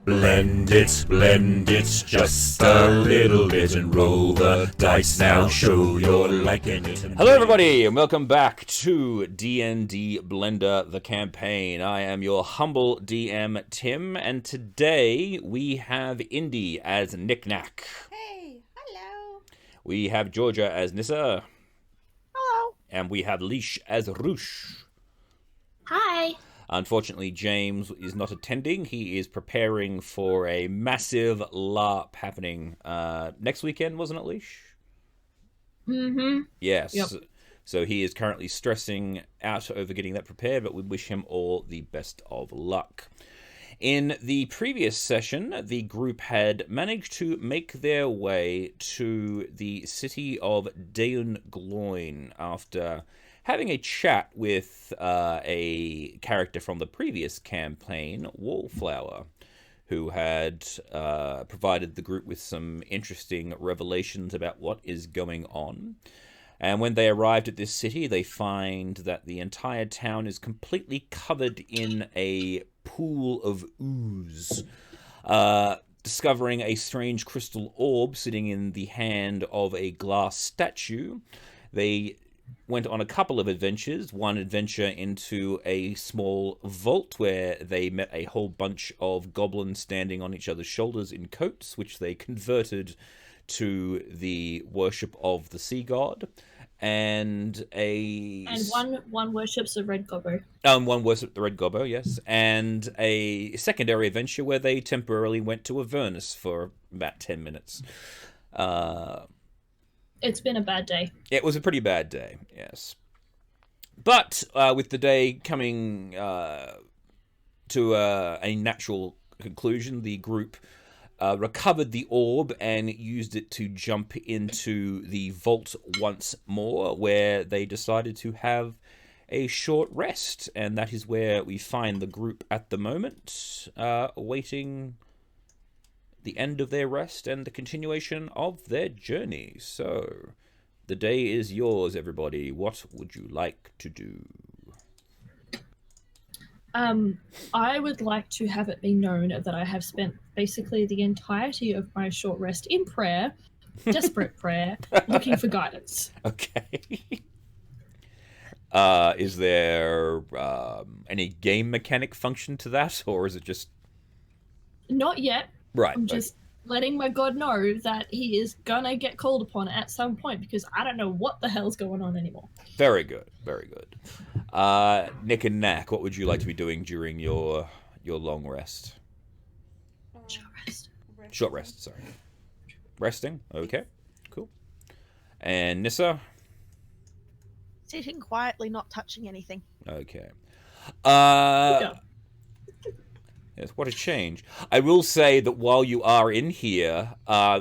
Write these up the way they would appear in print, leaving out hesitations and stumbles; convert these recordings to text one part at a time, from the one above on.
Blend it, just a little bit and roll the dice now, show your liking it. Hello everybody, and welcome back to D&D Blender, the campaign. I am your humble DM, Tim, and today we have Indy as Knick-Knack. Hey, hello. We have Georgia as Nissa. Hello. And we have Leash as Roosh. Hi. Unfortunately, James is not attending. He is preparing for a massive LARP happening next weekend, wasn't it, Leash? Mm-hmm. Yes. Yep. So he is currently stressing out over getting that prepared, but we wish him all the best of luck. In the previous session, the group had managed to make their way to the city of Daungloin after having a chat with a character from the previous campaign, Wallflower, who had provided the group with some interesting revelations about what is going on. And when they arrived at this city, they find that the entire town is completely covered in a pool of ooze. Discovering a strange crystal orb sitting in the hand of a glass statue, they went on a couple of adventures. One adventure into a small vault where they met a whole bunch of goblins standing on each other's shoulders in coats, which they converted to the worship of the sea god. And one worships a red gobbo. One worshipped the red gobbo, yes. And a secondary adventure where they temporarily went to Avernus for about 10 minutes. It's been a bad day. It was a pretty bad day, yes. But with the day coming to a natural conclusion, the group recovered the orb and used it to jump into the vault once more, where they decided to have a short rest. And that is where we find the group at the moment, awaiting the end of their rest and the continuation of their journey. So, the day is yours, everybody. What would you like to do? I would like to have it be known that I have spent basically the entirety of my short rest in prayer, desperate prayer, looking for guidance. Okay. Is there any game mechanic function to that, or is it just... Not yet. Right. I'm just letting my god know that he is gonna get called upon at some point, because I don't know what the hell's going on anymore. Very good, very good. Nick and Knack, what would you like to be doing during your long rest? Short rest. Short rest, sorry. Resting, okay, cool. And Nissa? Sitting quietly, not touching anything. Okay. Yeah. Yes, what a change. I will say that while you are in here,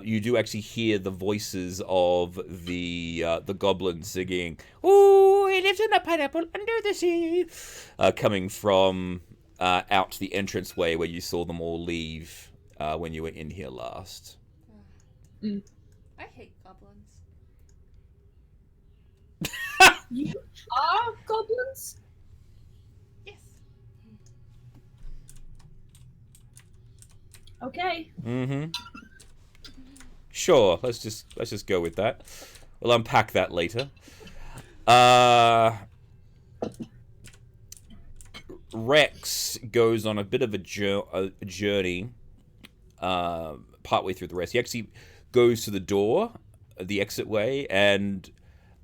you do actually hear the voices of the goblins singing, "Ooh, he lives in a pineapple under the sea," coming from out the entranceway where you saw them all leave when you were in here last. Mm. I hate goblins. You are goblins? Yes. Okay. Mm-hmm. Sure, let's just go with that. We'll unpack that later. Rex goes on a bit of a journey partway through the rest. He actually goes to the door, the exit way, and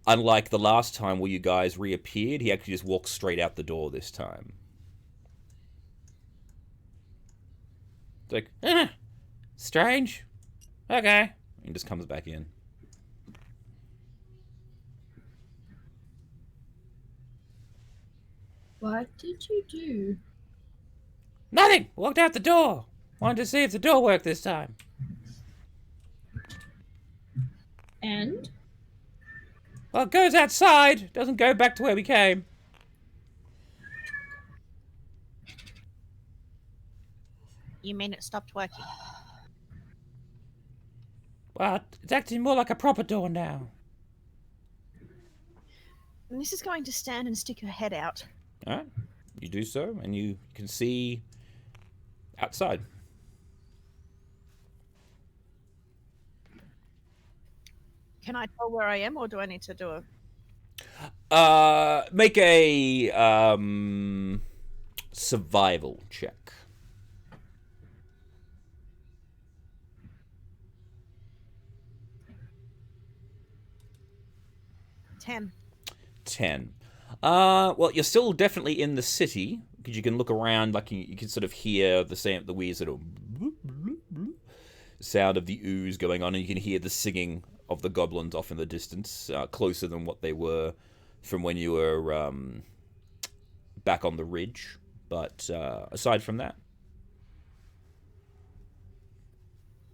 unlike the last time where you guys reappeared, he actually just walks straight out the door this time. It's like, strange. Okay. And just comes back in. What did you do? Nothing! Walked out the door. Wanted to see if the door worked this time. And? Well, it goes outside. Doesn't go back to where we came. You mean it stopped working? Well, it's acting more like a proper door now. And this is going to stand and stick her head out. Alright. You do so, and you can see outside. Can I tell where I am, or do I need to do a... Make a survival check. 10? 10. Well, you're still definitely in the city because you can look around, like you can sort of hear the weird sort of sound of the ooze going on, and you can hear the singing of the goblins off in the distance, closer than what they were from when you were back on the ridge. But aside from that,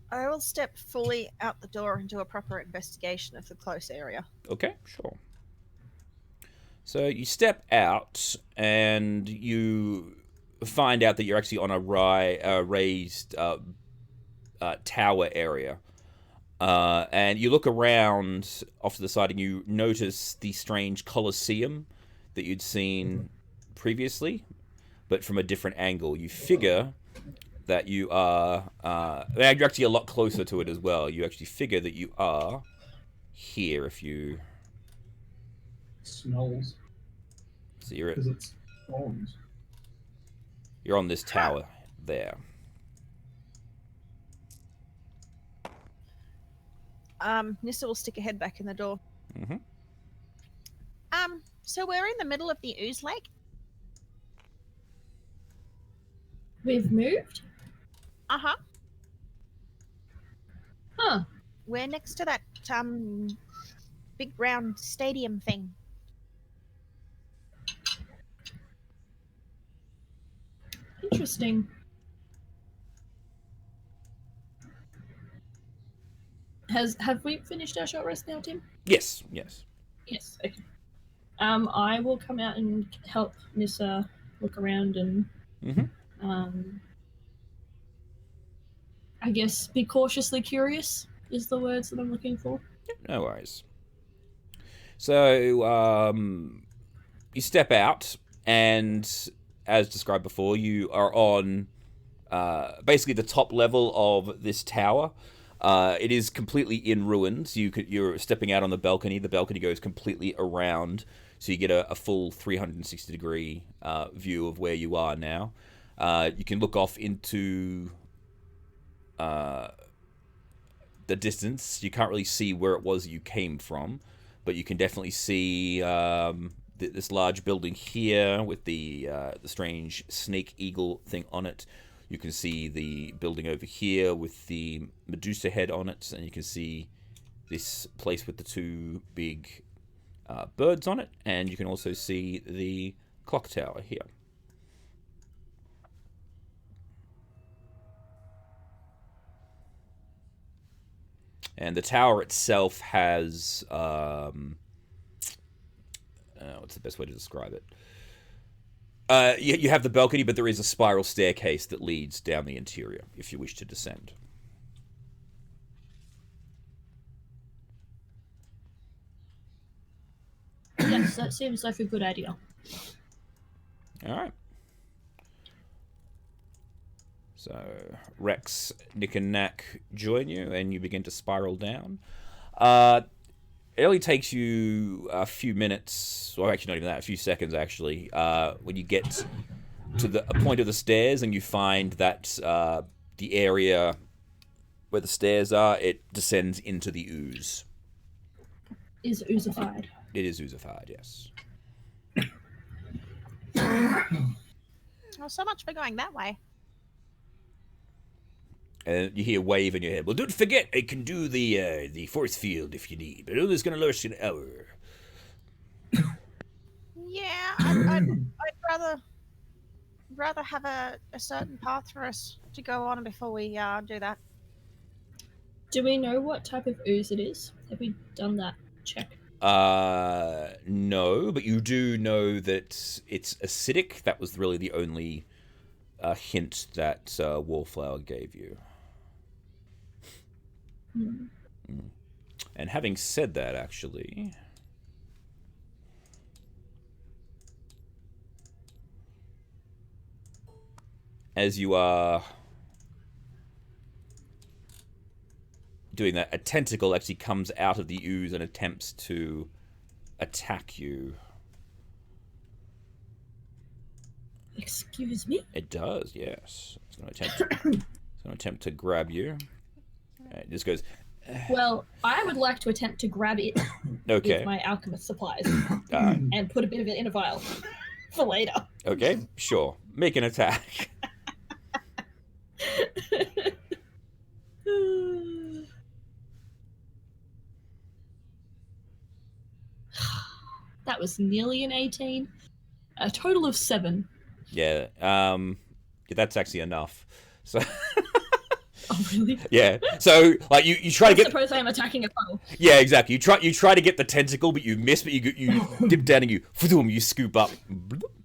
I will step fully out the door and do a proper investigation of the close area. okay, sure. So you step out and you find out that you're actually on a raised tower area. And you look around off to the side and you notice the strange Colosseum that you'd seen previously, but from a different angle. You figure that you are... you're actually a lot closer to it as well. You actually figure that you are here if you... Smells. So you're Because it's bones. You're on this tower there. Nissa will stick her head back in the door. Mm-hmm. So we're in the middle of the ooze lake? We've moved? Uh-huh. Huh. We're next to that, big round stadium thing. Interesting. Have we finished our short rest now, Tim? Yes, yes. Yes. Okay. I will come out and help Nissa look around and I guess be cautiously curious is the words that I'm looking for. No worries. So, you step out, and as described before, you are on basically the top level of this tower. It is completely in ruins. You're stepping out on the balcony. The balcony goes completely around, so you get a full 360-degree view of where you are now. You can look off into the distance. You can't really see where it was you came from, but you can definitely see this large building here with the strange snake eagle thing on it. You can see the building over here with the Medusa head on it, and you can see this place with the two big birds on it, and you can also see the clock tower here. And the tower itself has, what's the best way to describe it? You have the balcony, but there is a spiral staircase that leads down the interior if you wish to descend. Yes, that seems like a good idea. All right. So Rex, Nick, and Knack join you, and you begin to spiral down. It only takes you a few minutes, or actually not even that, a few seconds actually, when you get to a point of the stairs and you find that the area where the stairs are, it descends into the ooze. Is oozified. It is oozified, yes. Well, so much for going that way. And you hear a wave in your head. Well, don't forget, I can do the force field if you need, but it only is going to last an hour. Yeah, I'd rather have a certain path for us to go on before we do that. Do we know what type of ooze it is? Have we done that check? No, but you do know that it's acidic. That was really the only hint that Wallflower gave you. Hmm. And having said that, actually, as you are doing that, a tentacle actually comes out of the ooze and attempts to attack you. Excuse me? It does, yes. It's going to attempt to grab you. It just goes. Well, I would like to attempt to grab it Okay. with my alchemist supplies and put a bit of it in a vial for later. Okay, sure. Make an attack. That was nearly an 18. A total of 7. Yeah. That's actually enough. So. Oh, really? Yeah. So like you try to I get. suppose I am attacking a funnel. Yeah, exactly. You try to get the tentacle, but you miss. But you dip down and you scoop up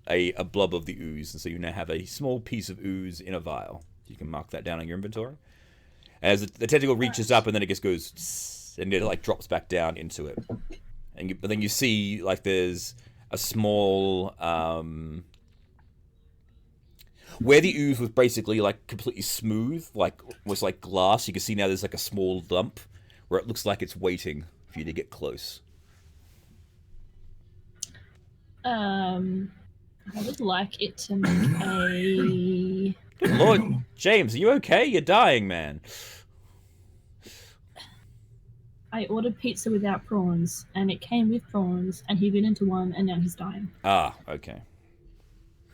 a blob of the ooze, and so you now have a small piece of ooze in a vial. You can mark that down on your inventory. As the tentacle reaches up, and then it just goes, and it like drops back down into it. But then you see like there's a small where the ooze was basically like completely smooth, like was like glass. You can see now there's like a small lump where it looks like it's waiting for you to get close. I would like it to make a. Good Lord, James, are you okay? You're dying, man. I ordered pizza without prawns, and it came with prawns, and he bit into one, and now he's dying. Ah, okay.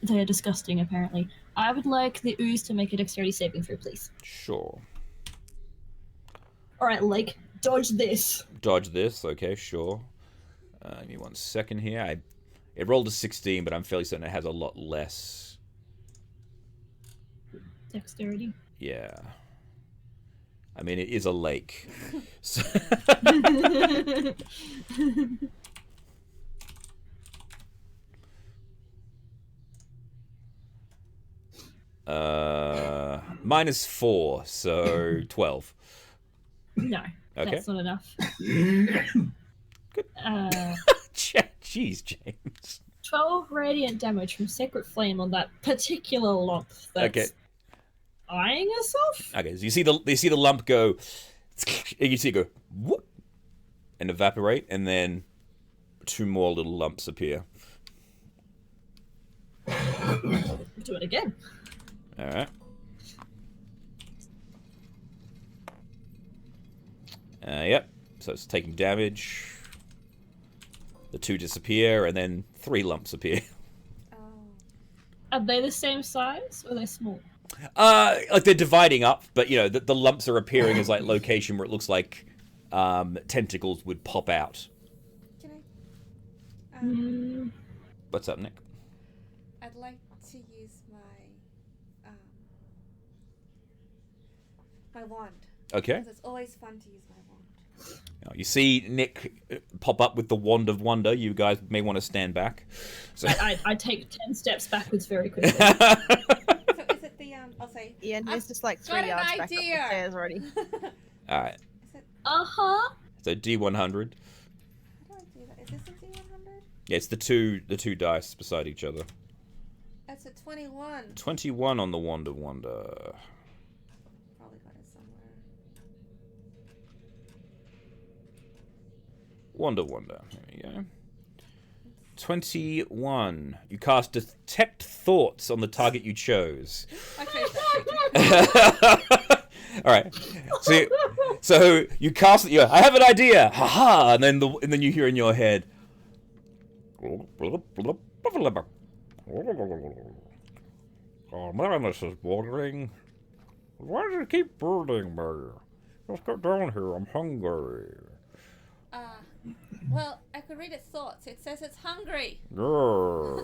They are disgusting, apparently. I would like the ooze to make a dexterity saving throw, please. Sure. Alright, Lake, dodge this. Dodge this, okay, sure. Give me 1 second here. It rolled a 16, but I'm fairly certain it has a lot less. Dexterity. Yeah. I mean, it is a lake. So -4, so 12. No, Okay. that's not enough. Good. Jeez, James. 12 radiant damage from Sacred Flame on that particular lump that's Okay. eyeing us off? Okay, so you see the lump go, and you see it go whoop, and evaporate, and then 2 more little lumps appear. Do it again. All right. Yep. So it's taking damage. The 2 disappear, and then 3 lumps appear. Oh. Are they the same size or are they small? Like they're dividing up, but you know the lumps are appearing as like location where it looks like tentacles would pop out. Can I? What's up, Nick? I'd like to use my my wand. Okay. Because it's always fun to use my wand. You see Nick pop up with the Wand of Wonder. You guys may want to stand back. So. I take 10 steps backwards very quickly. So is it the I'll say. Yeah, and I've there's just like got 3 an yards back up the idea. stairs already. All right. Is it? Uh-huh. So D100. How do I do that? Is this a D100? Yeah, it's the two dice beside each other. That's a 21. 21 on the Wand of Wonder. Probably got it somewhere. Wand of Wonder. There we go. 21. You cast Detect Thoughts on the target you chose. I chose that. All right. So you cast it. I have an idea. Ha ha! And then you hear in your head. Oh man, this is boring. Why does it keep burning me? Let's get down here. I'm hungry. Well, I could read its thoughts. It says it's hungry. Yeah.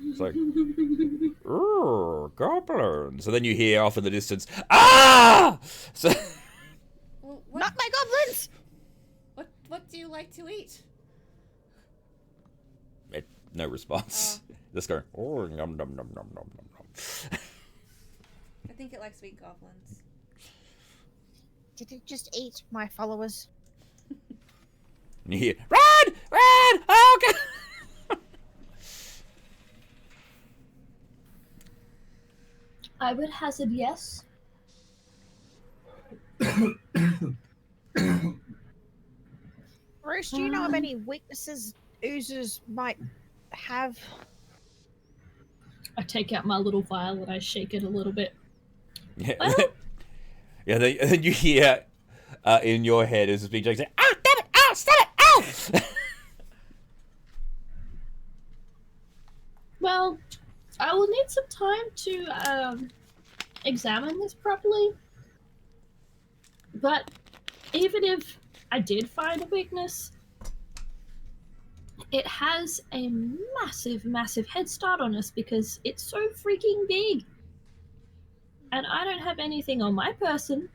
It's like, goblins. And then you hear off in the distance, ah! So, Well, Not my goblins! what do you like to eat? no response. Just going, oh, num num num num num num. I think it likes to eat goblins. Did it just eat my followers? And you hear, run! Run! Oh, God! I would hazard yes. Bruce, do you know of any weaknesses oozers might have? I take out my little vial and I shake it a little bit. Yeah. Well, Yeah, then you hear in your head as it's being saying, "Oh, damn it! Oh, stop it! Oh!" well, I will need some time to examine this properly. But even if I did find a weakness, it has a massive, massive head start on us because it's so freaking big. And I don't have anything on my person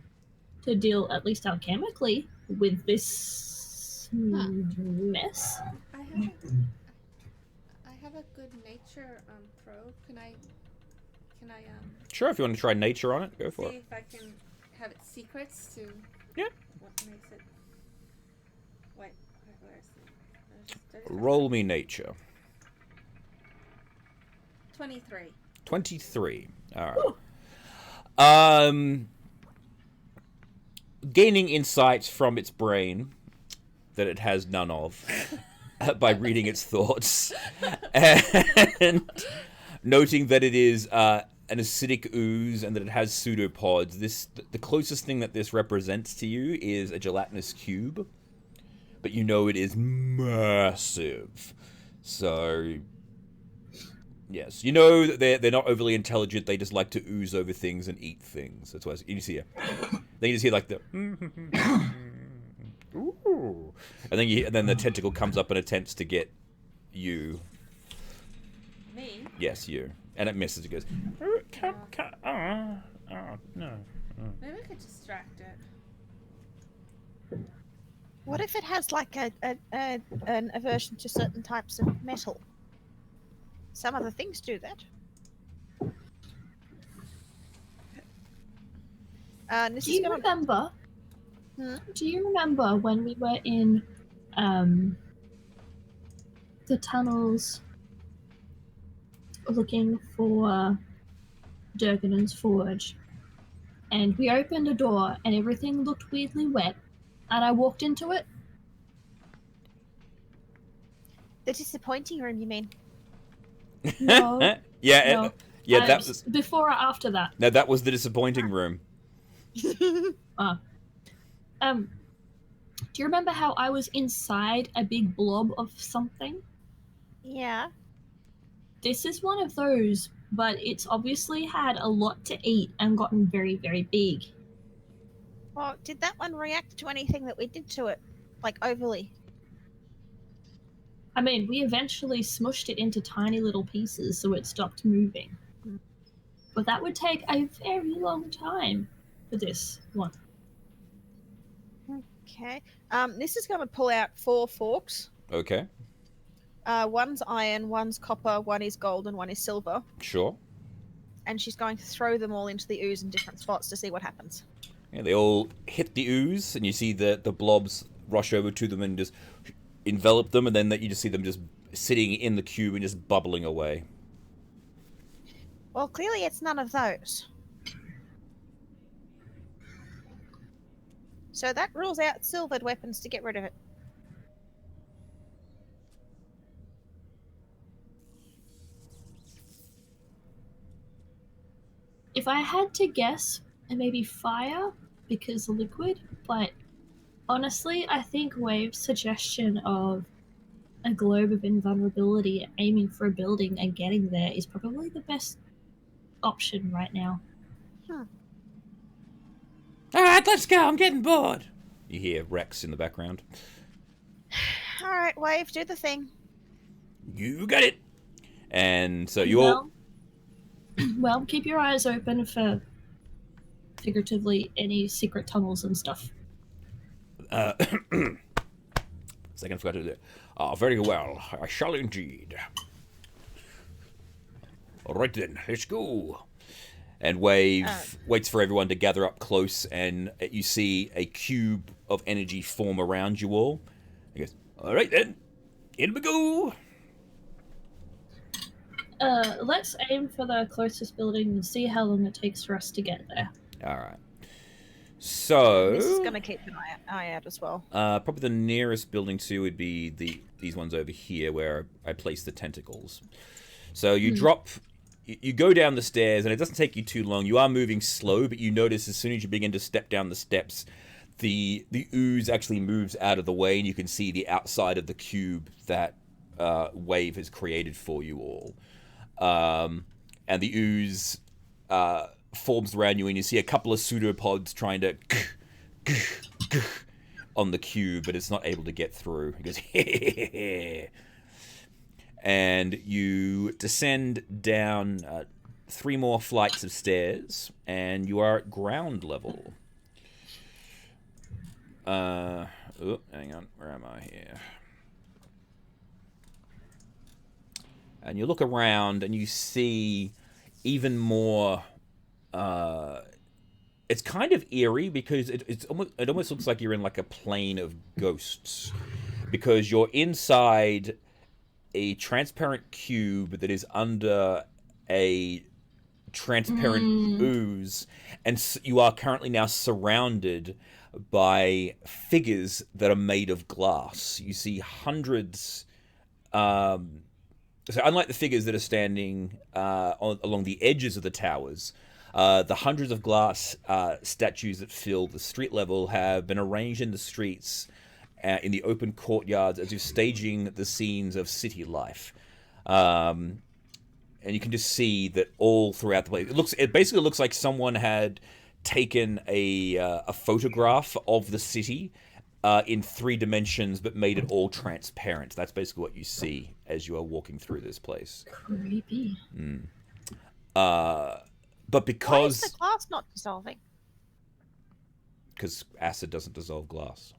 to deal, at least alchemically, with this mess. I have a good nature probe. Can I Sure, if you want to try nature on it, go for see it. if I can have its secrets to Yeah. what makes it. Wait, where's the? Roll me nature. 23. 23. All right. Gaining insights from its brain that it has none of by reading its thoughts, and noting that it is an acidic ooze and that it has pseudopods. The closest thing that this represents to you is a gelatinous cube, but you know it is massive. So yes, you know that they're not overly intelligent. They just like to ooze over things and eat things. That's why you see it. Then you just hear like the ooh, and then the tentacle comes up and attempts to get you. Me? Yes, you, and it misses. It goes. No. Maybe I could distract it. What if it has like an aversion to certain types of metal? Some other things do that. This Do is you gonna. remember? Hmm? Do you remember when we were in the tunnels looking for Durganon's forge, and we opened a door and everything looked weirdly wet, and I walked into it? The disappointing room, you mean? No. Yeah, No. that was before or after that. no, that was the disappointing room. Do you remember how I was inside a big blob of something? Yeah. This is one of those, but it's obviously had a lot to eat and gotten very, very big. Well, did that one react to anything that we did to it? Like overly? I mean, we eventually smushed it into tiny little pieces so it stopped moving. But that would take a very long time for this one. Okay. This is going to pull out 4 forks. Okay, One's iron, one's copper, one is gold, and one is silver. sure. And she's going to throw them all into the ooze in different spots to see what happens. Yeah, they all hit the ooze, and you see the blobs rush over to them and just envelop them, and then you just see them just sitting in the cube and just bubbling away. Well, clearly it's none of those. So that rules out silvered weapons to get rid of it. If I had to guess, maybe fire, because liquid, but honestly, I think Wave's suggestion of a globe of invulnerability aiming for a building and getting there is probably the best option right now. Alright, let's go, I'm getting bored. You hear Rex in the background. Alright, Wave, do the thing. You got it! And so you all... Well, keep your eyes open for, figuratively, any secret tunnels and stuff. Second, I forgot to do that. Very well, I shall indeed. Alright then, let's go. And Wave waits for everyone to gather up close, and you see a cube of energy form around you all. He goes, alright then, in we go! Let's aim for the closest building and see how long it takes for us to get there. Alright. So This is going to keep an eye out as well. probably the nearest building to would be these ones over here where I place the tentacles. So you drop, you go down the stairs, and it doesn't take you too long. You are moving slow, but you notice as soon as you begin to step down the steps, the ooze actually moves out of the way, and you can see the outside of the cube that Wave has created for you all. And the ooze forms around you, and you see a couple of pseudopods trying to on the cube, but it's not able to get through. It goes, and you descend down 3 more flights of stairs, and you are at ground level. Oh, hang on, where am I here? And you look around, and you see even more. It's kind of eerie because it almost looks like you're in like a plane of ghosts, because you're inside a transparent cube that is under a transparent ooze, and you are currently now surrounded by figures that are made of glass. You see hundreds. So unlike the figures that are standing along the edges of the towers, the hundreds of glass statues that fill the street level have been arranged in the streets in the open courtyards as if staging the scenes of city life. And you can just see that all throughout the place. It basically looks like someone had taken a photograph of the city in 3 dimensions, but made it all transparent. That's basically what you see as you are walking through this place. Creepy. But because... Why is the glass not dissolving? Because acid doesn't dissolve glass.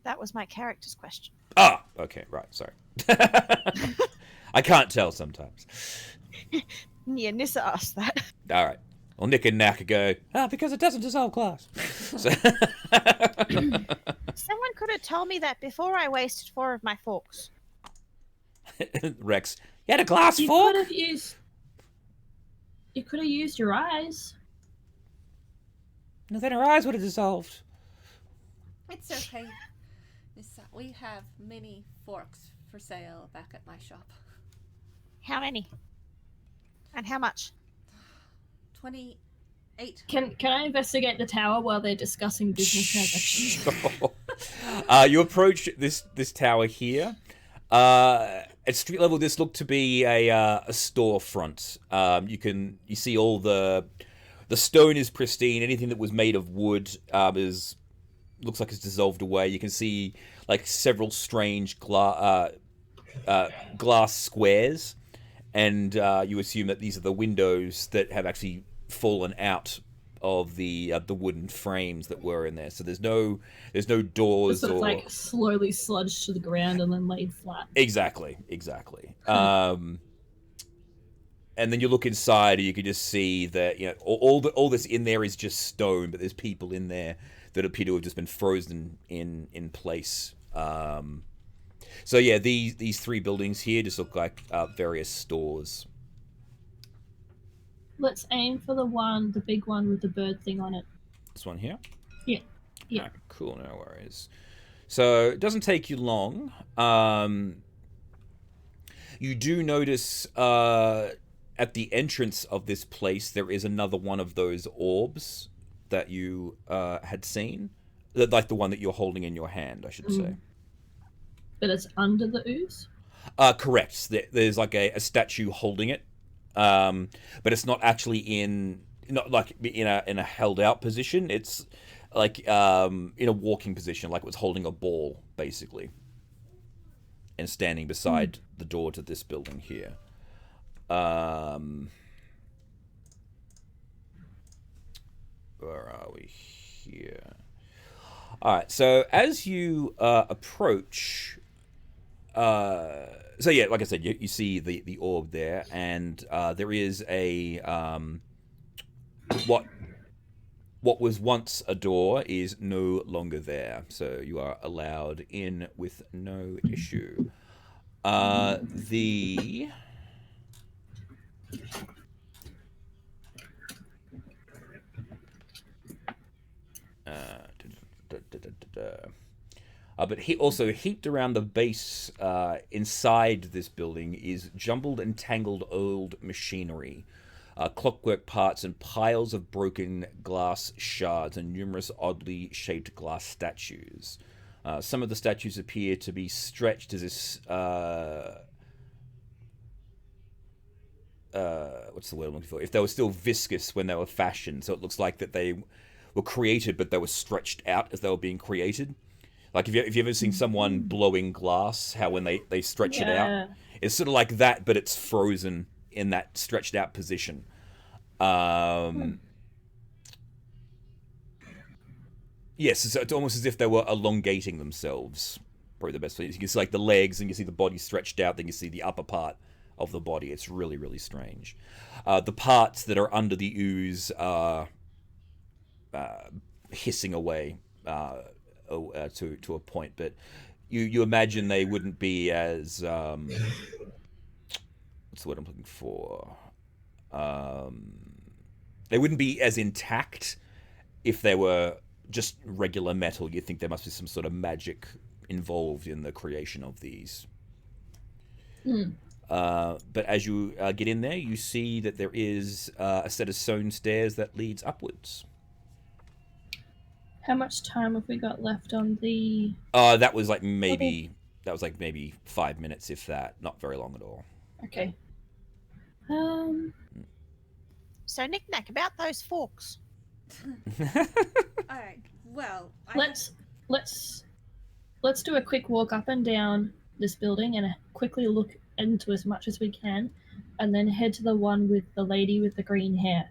That was my character's question. Ah! Okay, right, sorry. I can't tell sometimes. Yeah, Nissa asked that. All right. Well, Nick and Nak go, because it doesn't dissolve glass. So Someone could have told me that before I wasted 4 of my forks. Rex, you had a glass You fork? could have used your eyes. No, then her eyes would have dissolved. It's okay. We have many forks for sale back at my shop. How many? And how much? 28. Can I investigate the tower while they're discussing business transactions? You approach this tower here. At street level, this looked to be a storefront. You see all the stone is pristine. Anything that was made of wood looks like it's dissolved away. You can see like several strange glass squares, and you assume that these are the windows that have actually fallen out of the wooden frames that were in there. So there's no doors Sort of or like slowly sludged to the ground and then laid flat. Exactly. And then you look inside, and you can just see that all this in there is just stone, but there's people in there that appear to have just been frozen in place. So yeah, these 3 buildings here just look like various stores. Let's aim for the big one with the bird thing on it. This one here? Yeah. Right, cool, no worries. So it doesn't take you long. You do notice at the entrance of this place there is another one of those orbs that you had seen. Like the one that you're holding in your hand, I should say. But it's under the ooze? Correct. There's like a statue holding it. But it's not actually not like in a held out position. It's like in a walking position, like it was holding a ball, basically, and standing beside the door to this building here. Where are we here? All right. So as you approach. So yeah, like I said, you see the orb there, and there is a what was once a door is no longer there, so you are allowed in with no issue. But he also heaped around the base inside this building is jumbled and tangled old machinery, clockwork parts and piles of broken glass shards and numerous oddly shaped glass statues. Some of the statues appear to be stretched as this... what's the word I'm looking for? If they were still viscous when they were fashioned, so it looks like that they were created, but they were stretched out as they were being created. Like, if you ever seen someone blowing glass, how when they stretch it out, it's sort of like that, but it's frozen in that stretched out position. Yes, so it's almost as if they were elongating themselves. Probably the best way. You can see like the legs, and you see the body stretched out, then you see the upper part of the body. It's really, really strange. The parts that are under the ooze are hissing away to a point, but you imagine they wouldn't be as what's the word I'm looking for? They wouldn't be as intact if they were just regular metal. You'd think there must be some sort of magic involved in the creation of these. But as you get in there, you see that there is a set of stone stairs that leads upwards. How much time have we got left on the... That was like maybe 5 minutes, if that. Not very long at all. Okay. So, Knick-Knack, about those forks. Alright, well... Let's do a quick walk up and down this building and quickly look into as much as we can, and then head to the one with the lady with the green hair.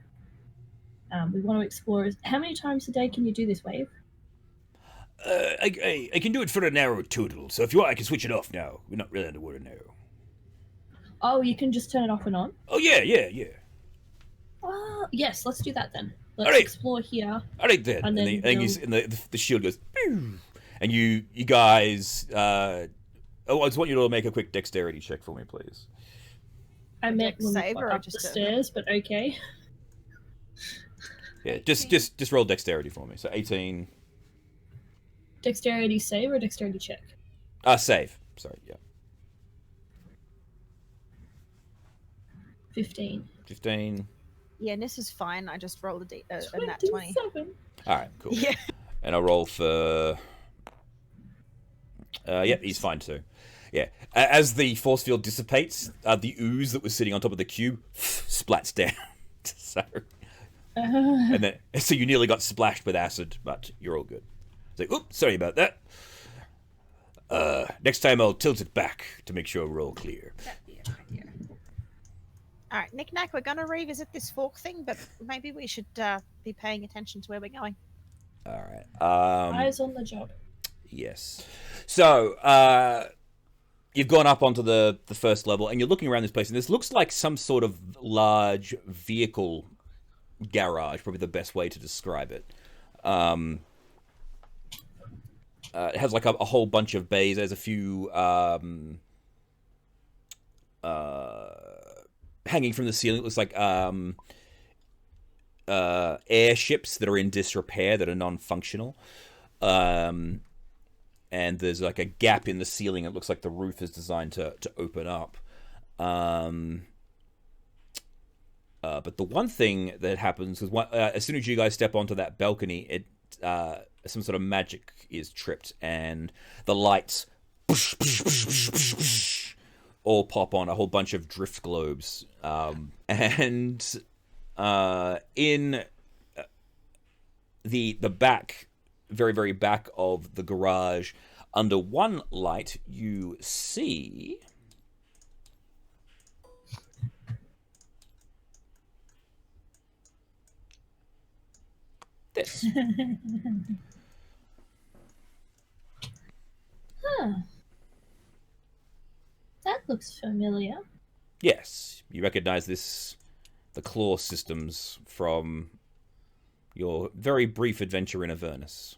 We want to explore. How many times a day can you do this, Wave? I can do it for an hour total, so if you want, I can switch it off now. We're not really underwater now. Oh, you can just turn it off and on? Oh, yeah. Yes, let's do that then. Let's All right. explore here. All right, then. And then The shield goes... Pew! And you guys... I just want you to make a quick dexterity check for me, please. I meant when we Save got or up just the stairs, but okay. Yeah, just roll dexterity for me. So 18... Dexterity save or dexterity check? Save. Sorry, yeah. 15. 15. Yeah, this is fine. I just rolled a nat 20. 27. Alright, cool. Yeah. And I'll roll for... Yep, he's fine too. Yeah. As the force field dissipates, the ooze that was sitting on top of the cube splats down. So... And then, so you nearly got splashed with acid, but you're all good. It's like, oops, sorry about that. Next time I'll tilt it back to make sure we're all clear. That'd be a good idea. Alright, Knick-Knack, we're going to revisit this fork thing, but maybe we should be paying attention to where we're going. Alright. Eyes on the job. Yes. So, you've gone up onto the first level, and you're looking around this place, and this looks like some sort of large vehicle garage, probably the best way to describe it. It has like a whole bunch of bays. There's a few hanging from the ceiling. It looks like airships that are in disrepair, that are non-functional. And there's like a gap in the ceiling. It looks like the roof is designed to open up. But the one thing that happens is as soon as you guys step onto that balcony, some sort of magic is tripped, and the lights all pop on, a whole bunch of drift globes. And in the back, very, very back of the garage, under one light, you see... this. Huh. That looks familiar. Yes, you recognize the claw systems from your very brief adventure in Avernus.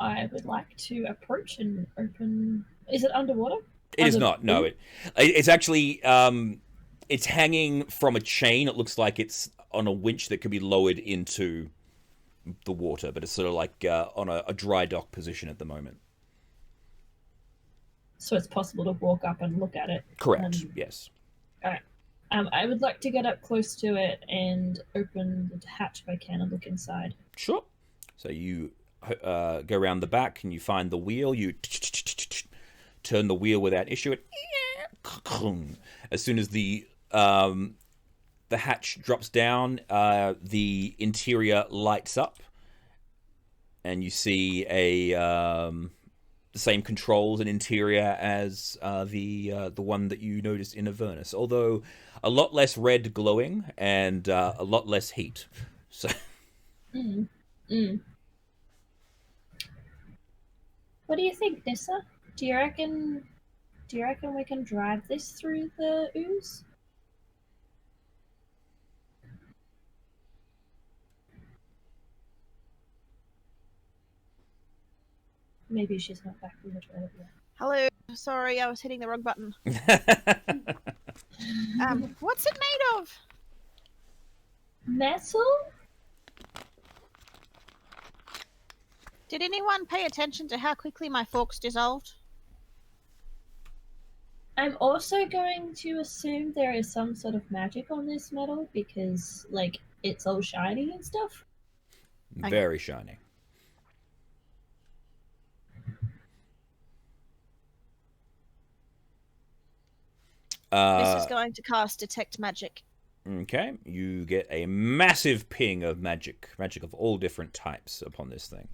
I would like to approach and open... Is it underwater? It is not, no. It's actually... it's hanging from a chain. It looks like it's on a winch that can be lowered into the water, but it's sort of like on a dry dock position at the moment. So it's possible to walk up and look at it. Correct. Yes. All right. I would like to get up close to it and open the hatch if I can and look inside. Sure. So you go around the back and you find the wheel. You turn the wheel without issue. As soon as the hatch drops down, the interior lights up, and you see the same controls and interior as the one that you noticed in Avernus, although a lot less red glowing and a lot less heat. So. What do you think, Nissa? Do you reckon we can drive this through the ooze? Maybe she's not back from the toilet yet. Hello. Sorry, I was hitting the wrong button. What's it made of? Metal? Did anyone pay attention to how quickly my forks dissolved? I'm also going to assume there is some sort of magic on this metal because, like, it's all shiny and stuff. Very shiny. This is going to cast Detect Magic. Okay, you get a massive ping of magic of all different types upon this thing.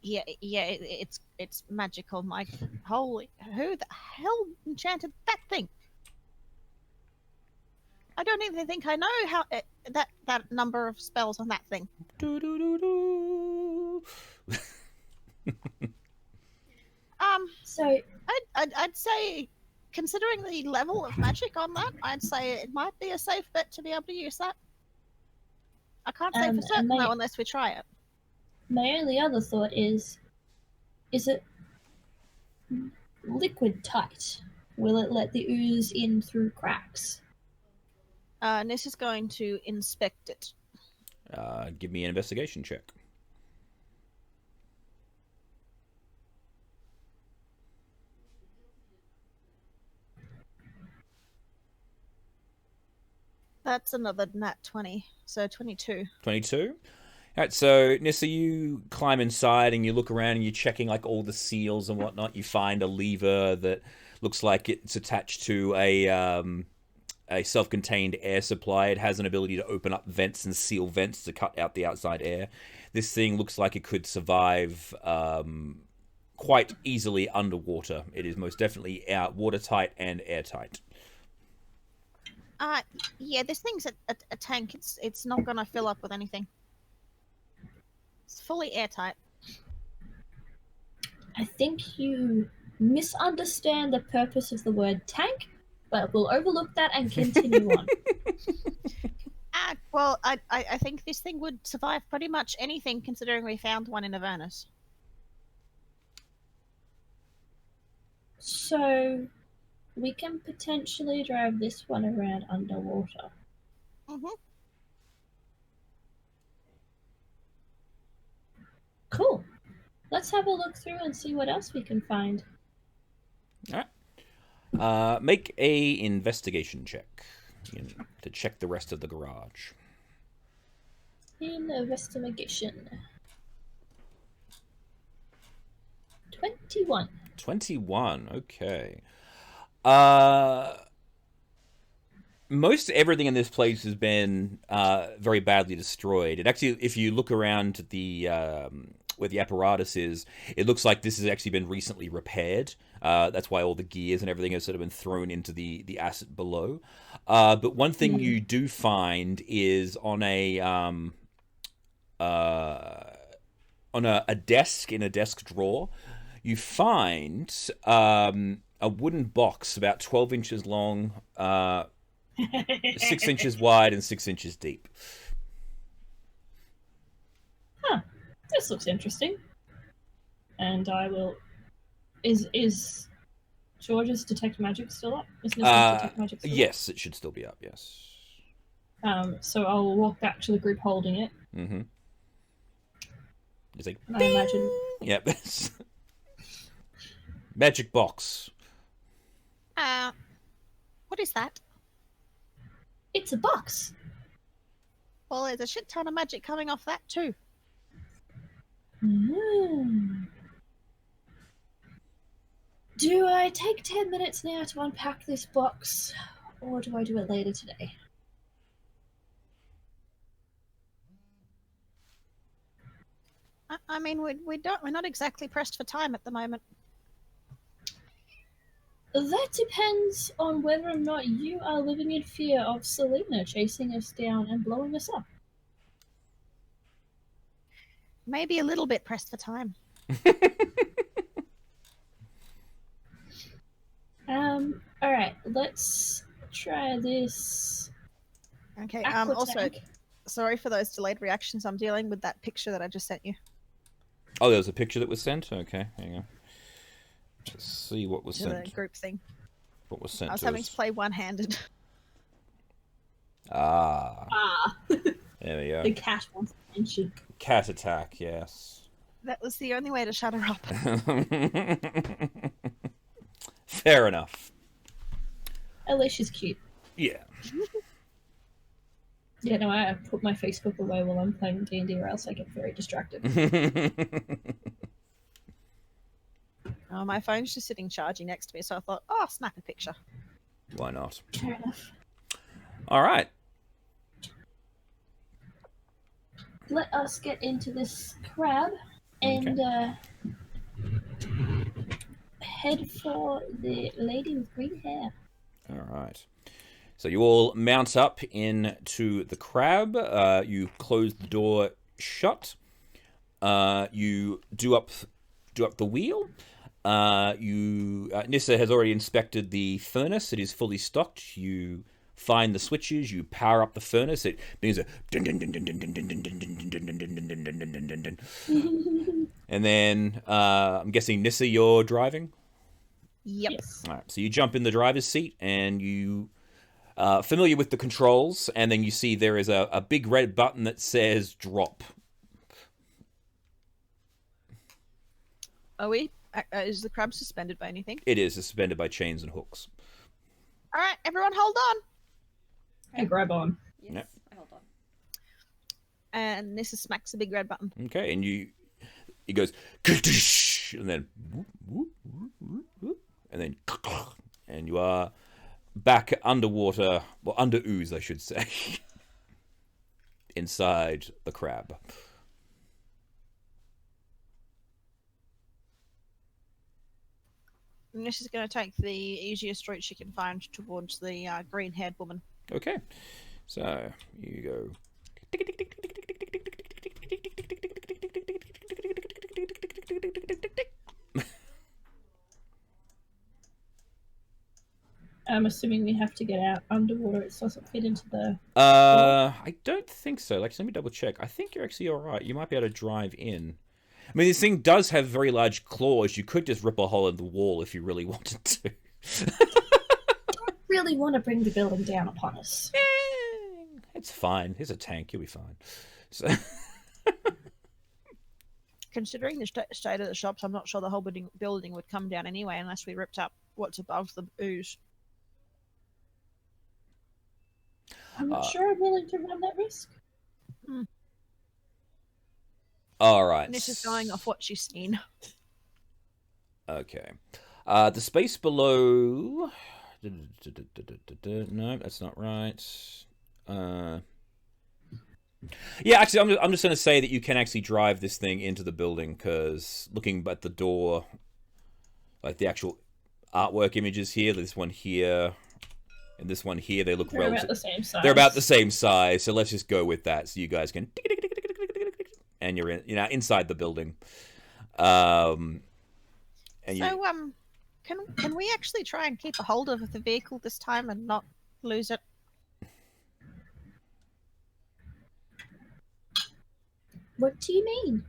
It's magical. My holy, who the hell enchanted that thing? I don't even think I know how that number of spells on that thing. So I'd say, considering the level of magic on that, I'd say it might be a safe bet to be able to use that. I can't say for certain though unless we try it. my only other thought is it liquid tight? Will it let the ooze in through cracks? Nis is going to inspect it. Give me an investigation check. That's another nat 20, so 22. 22. All right, so Nissa, you climb inside and you look around and you're checking like all the seals and whatnot. You find a lever that looks like it's attached to a self-contained air supply. It has an ability to open up vents and seal vents to cut out the outside air. This thing looks like it could survive quite easily underwater. It is most definitely watertight and airtight. Yeah, this thing's a tank. It's not gonna fill up with anything. It's fully airtight. I think you misunderstand the purpose of the word tank, but we'll overlook that and continue on. Well, I think this thing would survive pretty much anything, considering we found one in Avernus. So, we can potentially drive this one around underwater. Mm-hmm. Cool. Let's have a look through and see what else we can find. All right. Make a investigation check to check the rest of the garage. Investigation. 21. 21. Okay. Most everything in this place has been very badly destroyed. It actually, if you look around the where the apparatus is, it looks like this has actually been recently repaired. That's why all the gears and everything has sort of been thrown into the asset below. But one thing you do find is on a desk, in a desk drawer, you find a wooden box about 12 inches long, 6 inches wide, and 6 inches deep. Huh. This looks interesting. And I will... Is George's Detect Magic still up? Is Nissa's Detect Magic still up? Yes, it should still be up, yes. So I'll walk back to the group holding it. Mm-hmm. It's like, I imagine. yep. Magic box. What is that? It's a box. Well, there's a shit ton of magic coming off that too. Do I take 10 minutes now to unpack this box, or do I do it later today? I mean, we're not exactly pressed for time at the moment. That depends on whether or not you are living in fear of Selena chasing us down and blowing us up. Maybe a little bit pressed for time. Alright, let's try this. Okay, Aqua also, tank. sorry for those delayed reactions. I'm dealing with that picture that I just sent you. Oh, there was a picture that was sent? Okay, hang on. Let's see what was To sent. the group thing. What was sent I was to having us. to play one-handed. Ah, There we go. the cat wants attention. Cat attack, yes. That was the only way to shut her up. Fair enough. At least she's cute. Yeah. Yeah, no, I put my Facebook away while I'm playing D&D or else I get very distracted. Oh, my phone's just sitting charging next to me, so I thought, oh, snap a picture. Why not? Fair enough. All right. Let us get into this crab and head for the lady with green hair. All right. So you all mount up into the crab. You close the door shut. You do up the wheel. Nissa has already inspected the furnace. It is fully stocked. You find the switches. You power up the furnace. It means a dun dun dun dun dun dun dun dun dun dun dun dun dun dun dun dun dun dun. And then I'm guessing Nissa, you're driving. Yep. Yes. All right. So you jump in the driver's seat and you. Familiar with the controls, and then you see there is a big red button that says drop. Are we? Is the crab suspended by anything? It is suspended by chains and hooks. All right, everyone, hold on. I grab on. Yes, Yep. I hold on. And Nissa smacks the big red button. Okay, and it goes, and then, and then, and you are back underwater, well, under ooze, I should say, inside the crab. Nissa's going to take the easiest route she can find towards the green-haired woman. Okay, so you go. I'm assuming we have to get out underwater. It doesn't fit into the... I don't think so. Like, let me double check. I think you're actually all right. You might be able to drive in. I mean, this thing does have very large claws. You could just rip a hole in the wall if you really wanted to. I really want to bring the building down upon us. It's fine. Here's a tank. You'll be fine. So... Considering the state of the shops, I'm not sure the whole building would come down anyway unless we ripped up what's above the ooze. I'm not sure I'm willing to run that risk. All right. Nissa's going off what she's seen. Okay. The space below... No, that's not right. Yeah, actually, I'm just going to say that you can actually drive this thing into the building, because looking at the door, like the actual artwork images here, this one here, and this one here, they look They're about the same size. They're about the same size, so let's just go with that, so you guys can... And you're inside the building. And So, can we actually try and keep a hold of the vehicle this time and not lose it? What do you mean?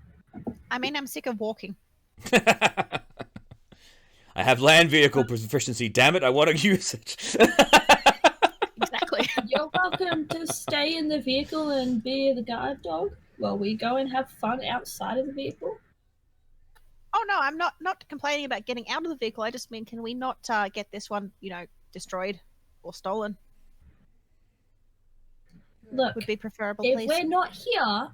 I mean, I'm sick of walking. I have land vehicle proficiency, damn it, I want to use it. Exactly. You're You're welcome to stay in the vehicle and be the guard dog while we go and have fun outside of the vehicle. Oh no, I'm not complaining about getting out of the vehicle. I just mean, can we not get this one, destroyed or stolen? Look, Would be preferable, if please. we're not here,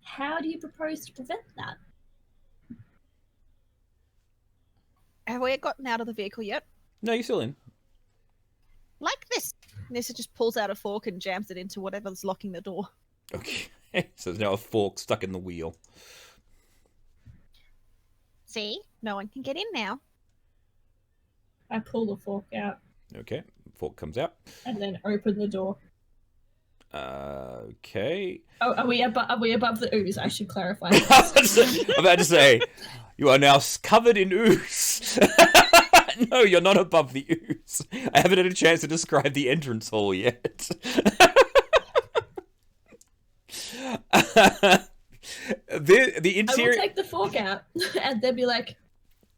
how do you propose to prevent that? Have we gotten out of the vehicle yet? No, you're still in. Like this. Nissa just pulls out a fork and jams it into whatever's locking the door. Okay. So there's now a fork stuck in the wheel. See? No one can get in now. I pull the fork out Okay. Fork comes out. and then open the door. Okay. Oh, are we above the ooze? I should clarify. I'm about to say, you are now covered in ooze. No, you're not above the ooze. I haven't had a chance to describe the entrance hall yet. The interior. I will take the fork out and then be like,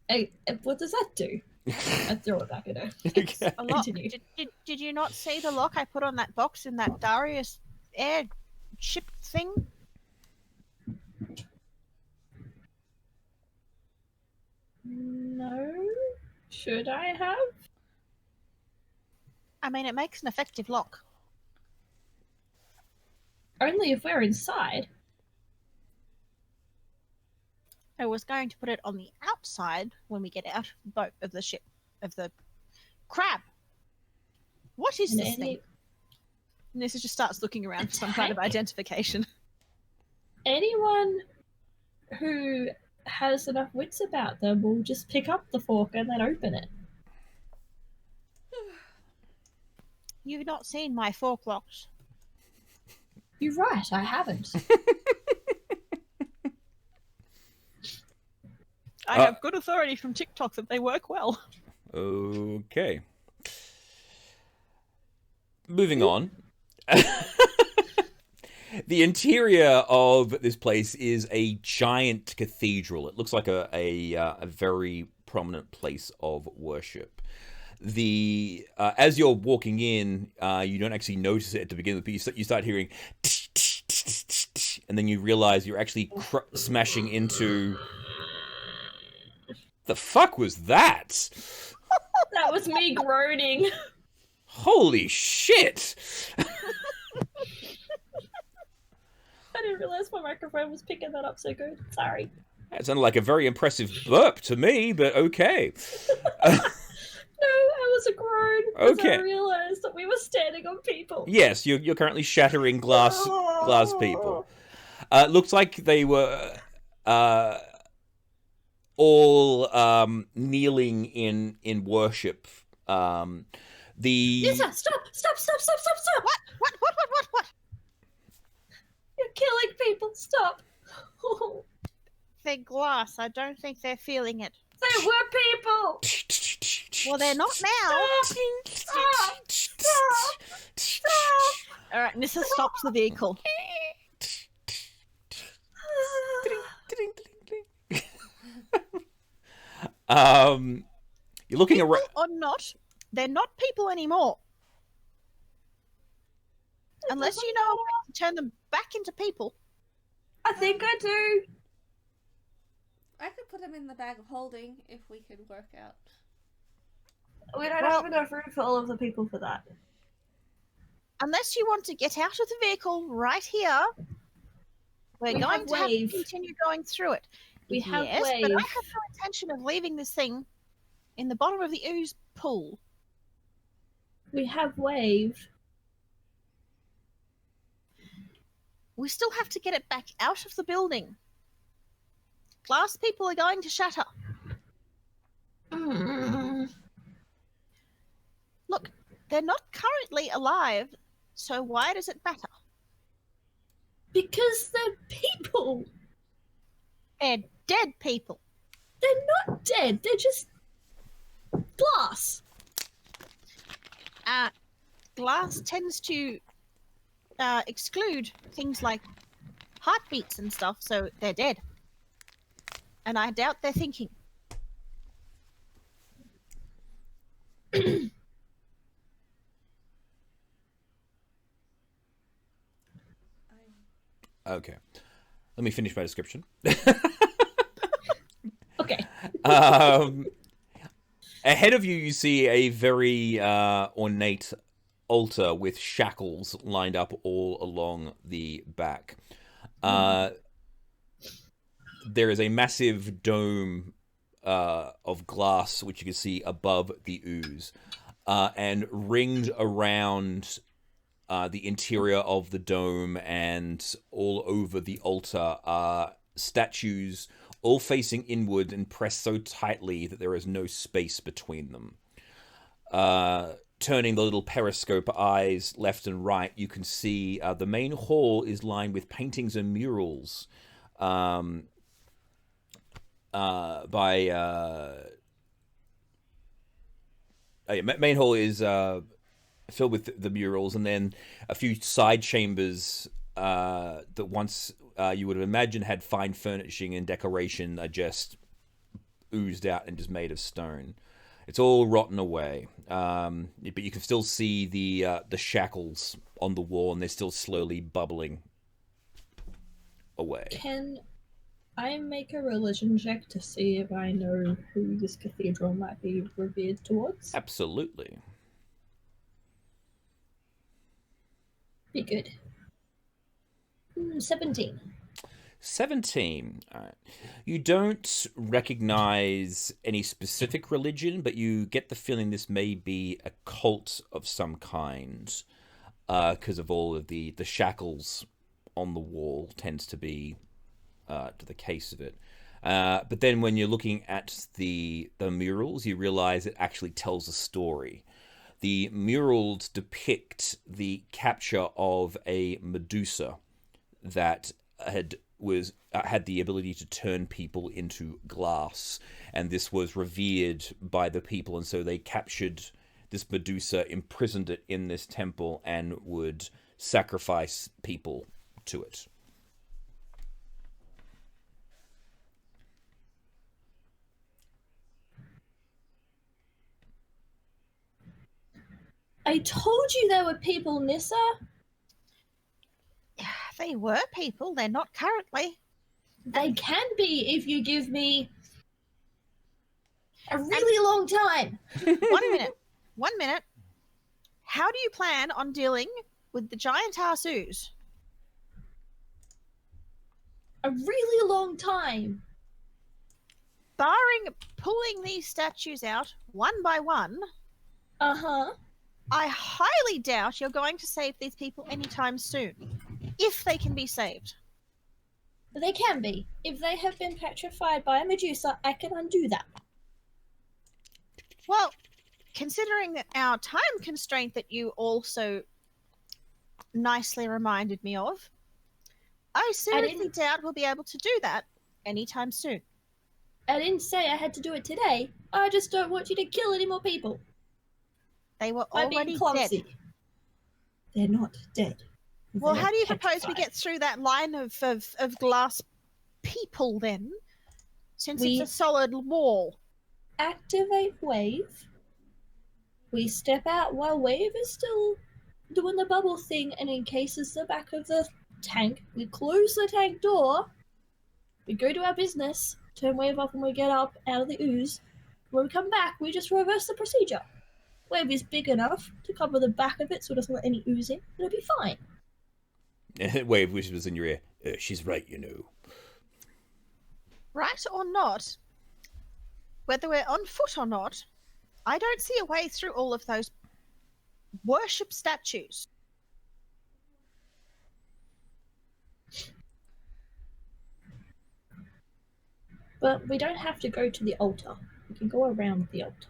"Hey, what does that do?" I throw it back at her. Okay. A lock. Continue. Did you not see the lock I put on that box in that Darius airship thing? No. Should I have? I mean, it makes an effective lock. Only if we're inside. I was going to put it on the outside when we get out of the boat, of the ship, of the crab. What is And this thing? Nissa just starts looking around for some kind of identification. Anyone who has enough wits about them will just pick up the fork and then open it. You've not seen my fork locks. You're right, I haven't. I have good authority from TikTok that they work well. Okay. Moving on. The interior of this place is a giant cathedral. It looks like a very prominent place of worship. As you're walking in, you don't actually notice it at the beginning, but you start hearing, and then you realize you're actually smashing into. The fuck was that? That was me groaning. Holy shit! I didn't realize my microphone was picking that up so good. Sorry. That sounded like a very impressive burp to me, but okay. No, I was a groan because Okay. I realized that we were standing on people. Yes, you're currently shattering glass people. Looks like they were all kneeling in worship. Lisa, stop! What? You're killing people. Stop. They're glass. I don't think they're feeling it. They were people. Well, they're not now. Stop. All right, Nissa stops the vehicle. You're looking around. Or not, they're not people anymore. Unless you know a way to turn them back into people. I think I do. I could put them in the bag of holding if we could work out. We don't have enough room for all of the people for that. Unless you want to get out of the vehicle right here, we're We going have to have to wave. continue going through it. We have yes, but I wave. have no intention of leaving this thing in the bottom of the ooze pool. We have wave. We still have to get it back out of the building. Glass people are going to shatter. Look, they're not currently alive, so why does it matter? Because they're people. They're dead people. They're not dead. They're just glass. Glass tends to exclude things like heartbeats and stuff, so they're dead. And I doubt they're thinking. Okay. Let me finish my description. Okay. Ahead of you, you see a very ornate altar with shackles lined up all along the back. There is a massive dome of glass, which you can see above the ooze. And ringed around the interior of the dome and all over the altar are statues, all facing inward and pressed so tightly that there is no space between them. Turning the little periscope eyes left and right, you can see the main hall is lined with paintings and murals main hall is filled with the murals, and then a few side chambers that once you would have imagined had fine furnishing and decoration are just oozed out and just made of stone. It's all rotten away, but you can still see the shackles on the wall, and they're still slowly bubbling away. Can I make a religion check to see if I know who this cathedral might be revered towards? Absolutely. Be good. 17. 17. All right. You don't recognize any specific religion, but you get the feeling this may be a cult of some kind, because of all of the shackles on the wall tends to be to the case of it. But then when you're looking at the murals, you realize it actually tells a story. The murals depict the capture of a Medusa that had the ability to turn people into glass, and this was revered by the people, and so they captured this Medusa, imprisoned it in this temple, and would sacrifice people to it. I told you there were people, Nissa. They were people. They're not currently. They can be if you give me a really long time. 1 minute. 1 minute. How do you plan on dealing with the giant ass ooze? A really long time. Barring pulling these statues out one by one, Uh-huh. I highly doubt you're going to save these people anytime soon, if they can be saved. They can be. If they have been petrified by a Medusa, I can undo that. Well, considering our time constraint that you also nicely reminded me of, I seriously doubt we'll be able to do that anytime soon. I didn't say I had to do it today. I just don't want you to kill any more people. They were I'm being already clumsy. dead. They're not dead. Well, They're how do you petrified. propose we get through that line of glass people then? Since it's a solid wall. Activate Wave. We step out while Wave is still doing the bubble thing and encases the back of the tank. We close the tank door. We go to our business, turn Wave off when we get up out of the ooze. When we come back, we just reverse the procedure. Wave is big enough to cover the back of it so it doesn't let any ooze in. It'll be fine. Wave whispers in your ear, she's right, you know. Right or not, whether we're on foot or not, I don't see a way through all of those worship statues. But we don't have to go to the altar. We can go around the altar.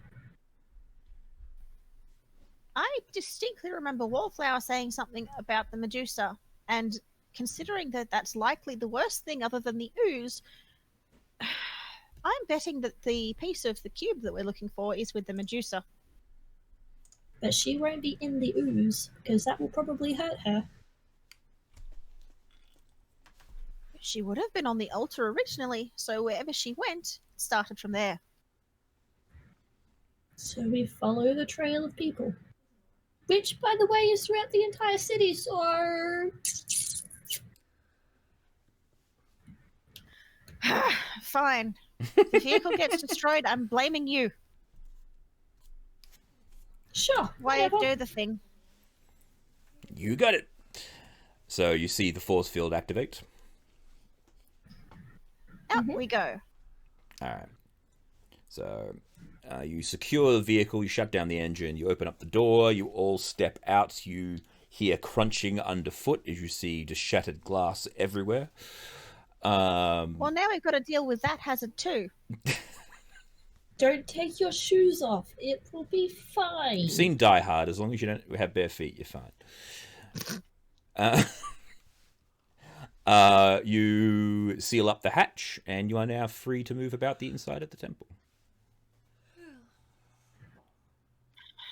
I distinctly remember Wallflower saying something about the Medusa, and considering that that's likely the worst thing other than the ooze, I'm betting that the piece of the cube that we're looking for is with the Medusa. But she won't be in the ooze, because that will probably hurt her. She would have been on the altar originally, so wherever she went, it started from there. So we follow the trail of people. Which, by the way, is throughout the entire city, so... Fine. If the vehicle gets destroyed, I'm blaming you. Sure. Why Whatever. do the thing? You got it. So you see the force field activate. Out we go. All right. So you secure the vehicle, you shut down the engine, you open up the door, you all step out, you hear crunching underfoot as you see just shattered glass everywhere. Well, now we've got to deal with that hazard too. Don't take your shoes off. It will be fine. You've seen Die Hard. As long as you don't have bare feet, you're fine. You seal up the hatch, and you are now free to move about the inside of the temple.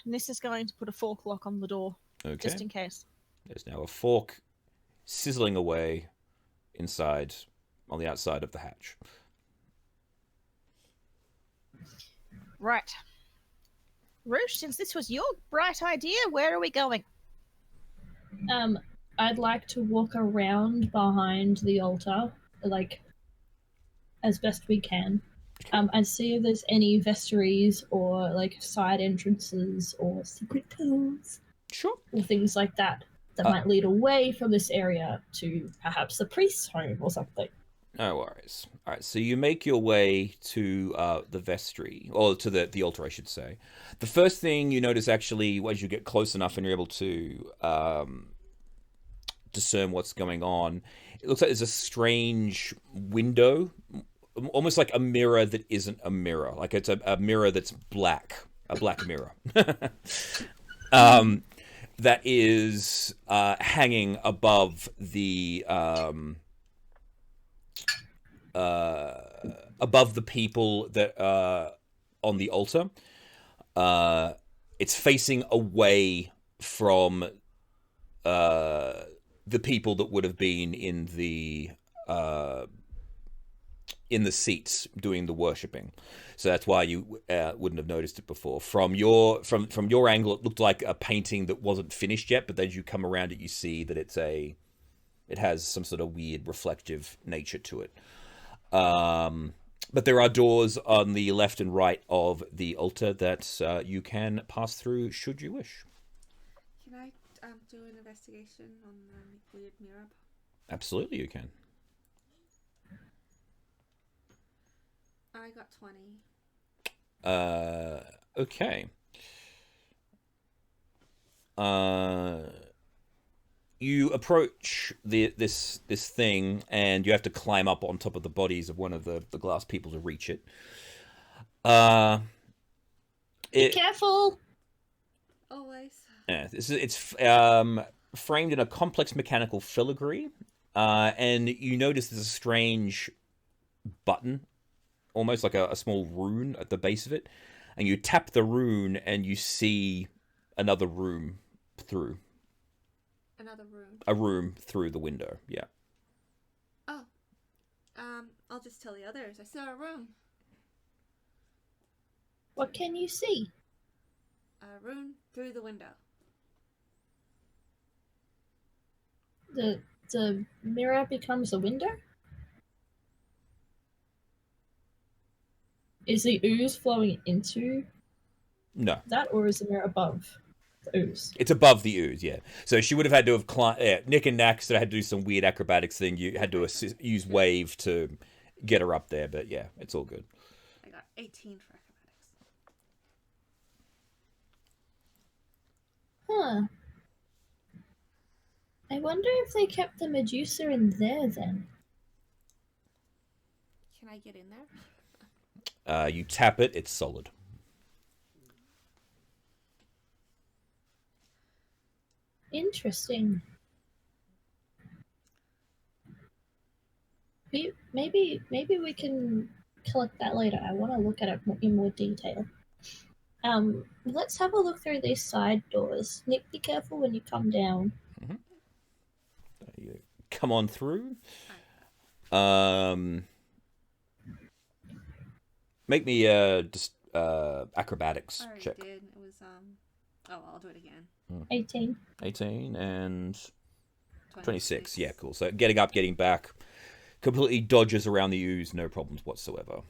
This is going to put a fork lock on the door, Okay. just in case. There's now a fork sizzling away inside, on the outside of the hatch. Right. Roosh, since this was your bright idea, where are we going? I'd like to walk around behind the altar, like, as best we can. And see if there's any vestries or, like, side entrances or secret tunnels. Sure. Or things like that might lead away from this area to perhaps the priest's home or something. No worries. All right, so you make your way to the vestry, or to the altar, I should say. The first thing you notice, actually, as you get close enough and you're able to discern what's going on, it looks like there's a strange window, almost like a mirror that isn't a mirror. Like it's a mirror that's black, a black mirror. That is hanging above the people that are on the altar. It's facing away from the people that would have been in the seats doing the worshipping. So that's why you wouldn't have noticed it before. From your angle, it looked like a painting that wasn't finished yet, but as you come around it, you see that it has some sort of weird reflective nature to it. But there are doors on the left and right of the altar that you can pass through should you wish. Can I do an investigation on the weird mirror? Absolutely, you can. I got 20. Okay. You approach this thing, and you have to climb up on top of the bodies of one of the glass people to reach it. Be careful! Always. Yeah, it's framed in a complex mechanical filigree, and you notice there's a strange button, almost like a small rune at the base of it, and you tap the rune, and you see another room through. Another room. A room through the window, yeah. Oh. I'll just tell the others. I saw a room. What can you see? A room through the window. The mirror becomes a window? Is the ooze flowing into No. that, or is the mirror above the ooze? It's above the ooze, yeah. So she would have had to have climbed. Yeah, Nick and Nack sort of had to do some weird acrobatics thing. You had to use wave to get her up there, but yeah, it's all good. I got 18 for acrobatics. Huh. I wonder if they kept the Medusa in there then. Can I get in there? You tap it, it's solid. Interesting. Maybe we can collect that later. I want to look at it in more detail. Let's have a look through these side doors. Nick, be careful when you come down. Mm-hmm. You come on through. Make me just acrobatics I already check. did. It was oh, I'll do it again. 18. 18 and 26. 26. Yeah, cool. So getting up, getting back. completely dodges around the ooze, no problems whatsoever.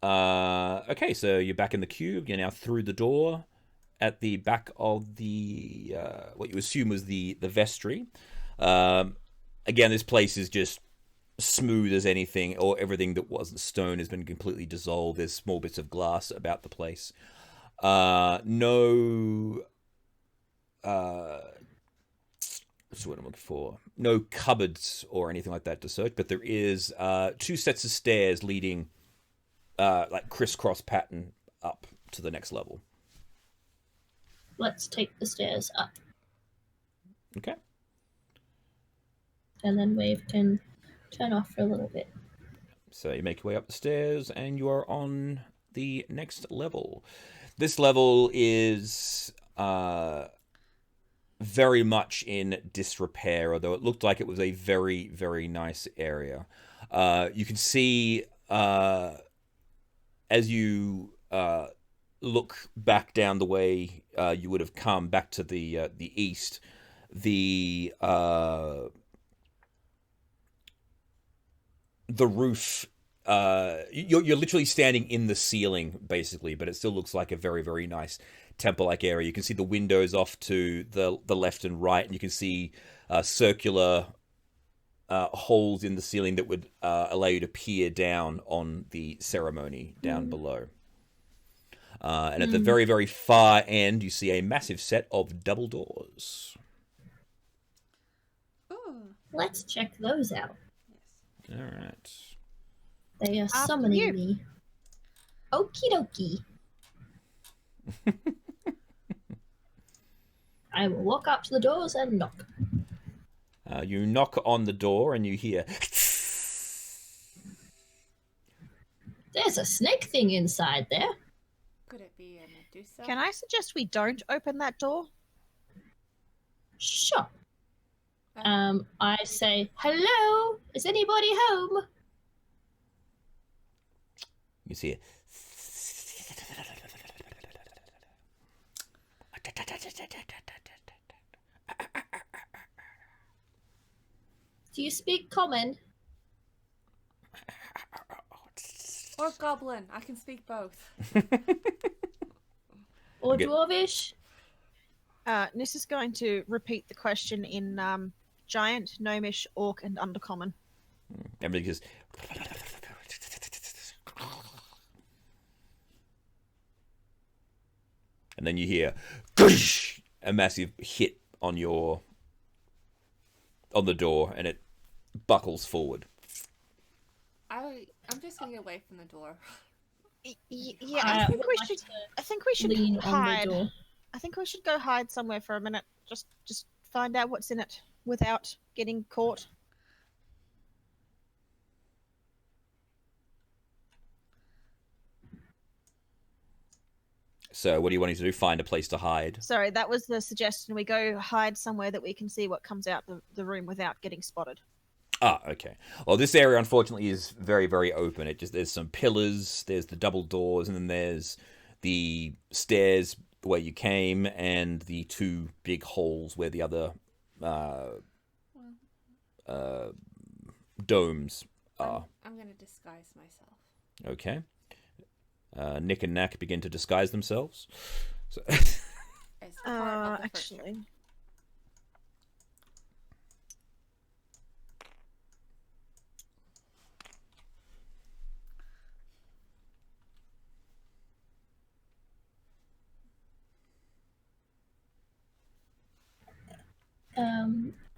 Okay, so you're back in the cube. You're now through the door at the back of the what you assume was the vestry. Again, this place is just smooth as anything, or everything that wasn't stone has been completely dissolved. There's small bits of glass about the place. No. That's what I'm looking for. No cupboards or anything like that to search, but there is 2 sets of stairs leading, like crisscross pattern up to the next level. Let's take the stairs up. Okay. And then Wave can turn off for a little bit. So you make your way up the stairs, and you are on the next level. This level is very much in disrepair, although it looked like it was a very, very nice area. You can see as you look back down the way you would have come back to the east, the roof. You're literally standing in the ceiling, basically, but it still looks like a very, very nice temple-like area. You can see the windows off to the left and right, and you can see circular holes in the ceiling that would allow you to peer down on the ceremony down below. And at the very, very far end, you see a massive set of double doors. Ooh. Let's check those out. All right. They are After summoning you. me. Okie dokie. I will walk up to the doors and knock. You knock on the door and you hear... There's a snake thing inside there. Could it be a Medusa? Can I suggest we don't open that door? Sure. I say, hello? Is anybody home? You see it. Do you speak common? Or goblin. I can speak both. Or Okay. dwarvish? Nis is going to repeat the question in giant, gnomish, orc, and undercommon. Everything just... And then you hear a massive hit on the door, and it buckles forward. I'm just gonna get away from the door. Yeah, I think would we like should. to I think we should lean hide. on the door. I think we should go hide somewhere for a minute. Just find out what's in it without getting caught. So what do you want to do? Find a place to hide? Sorry, that was the suggestion. We go hide somewhere that we can see what comes out the room without getting spotted. Ah, okay. Well, this area, unfortunately, is very, very open. There's some pillars, there's the double doors, and then there's the stairs where you came, and the 2 big holes where the other domes are. I'm gonna disguise myself. Okay. Nick and Knack begin to disguise themselves. So As part of the first trip. Actually,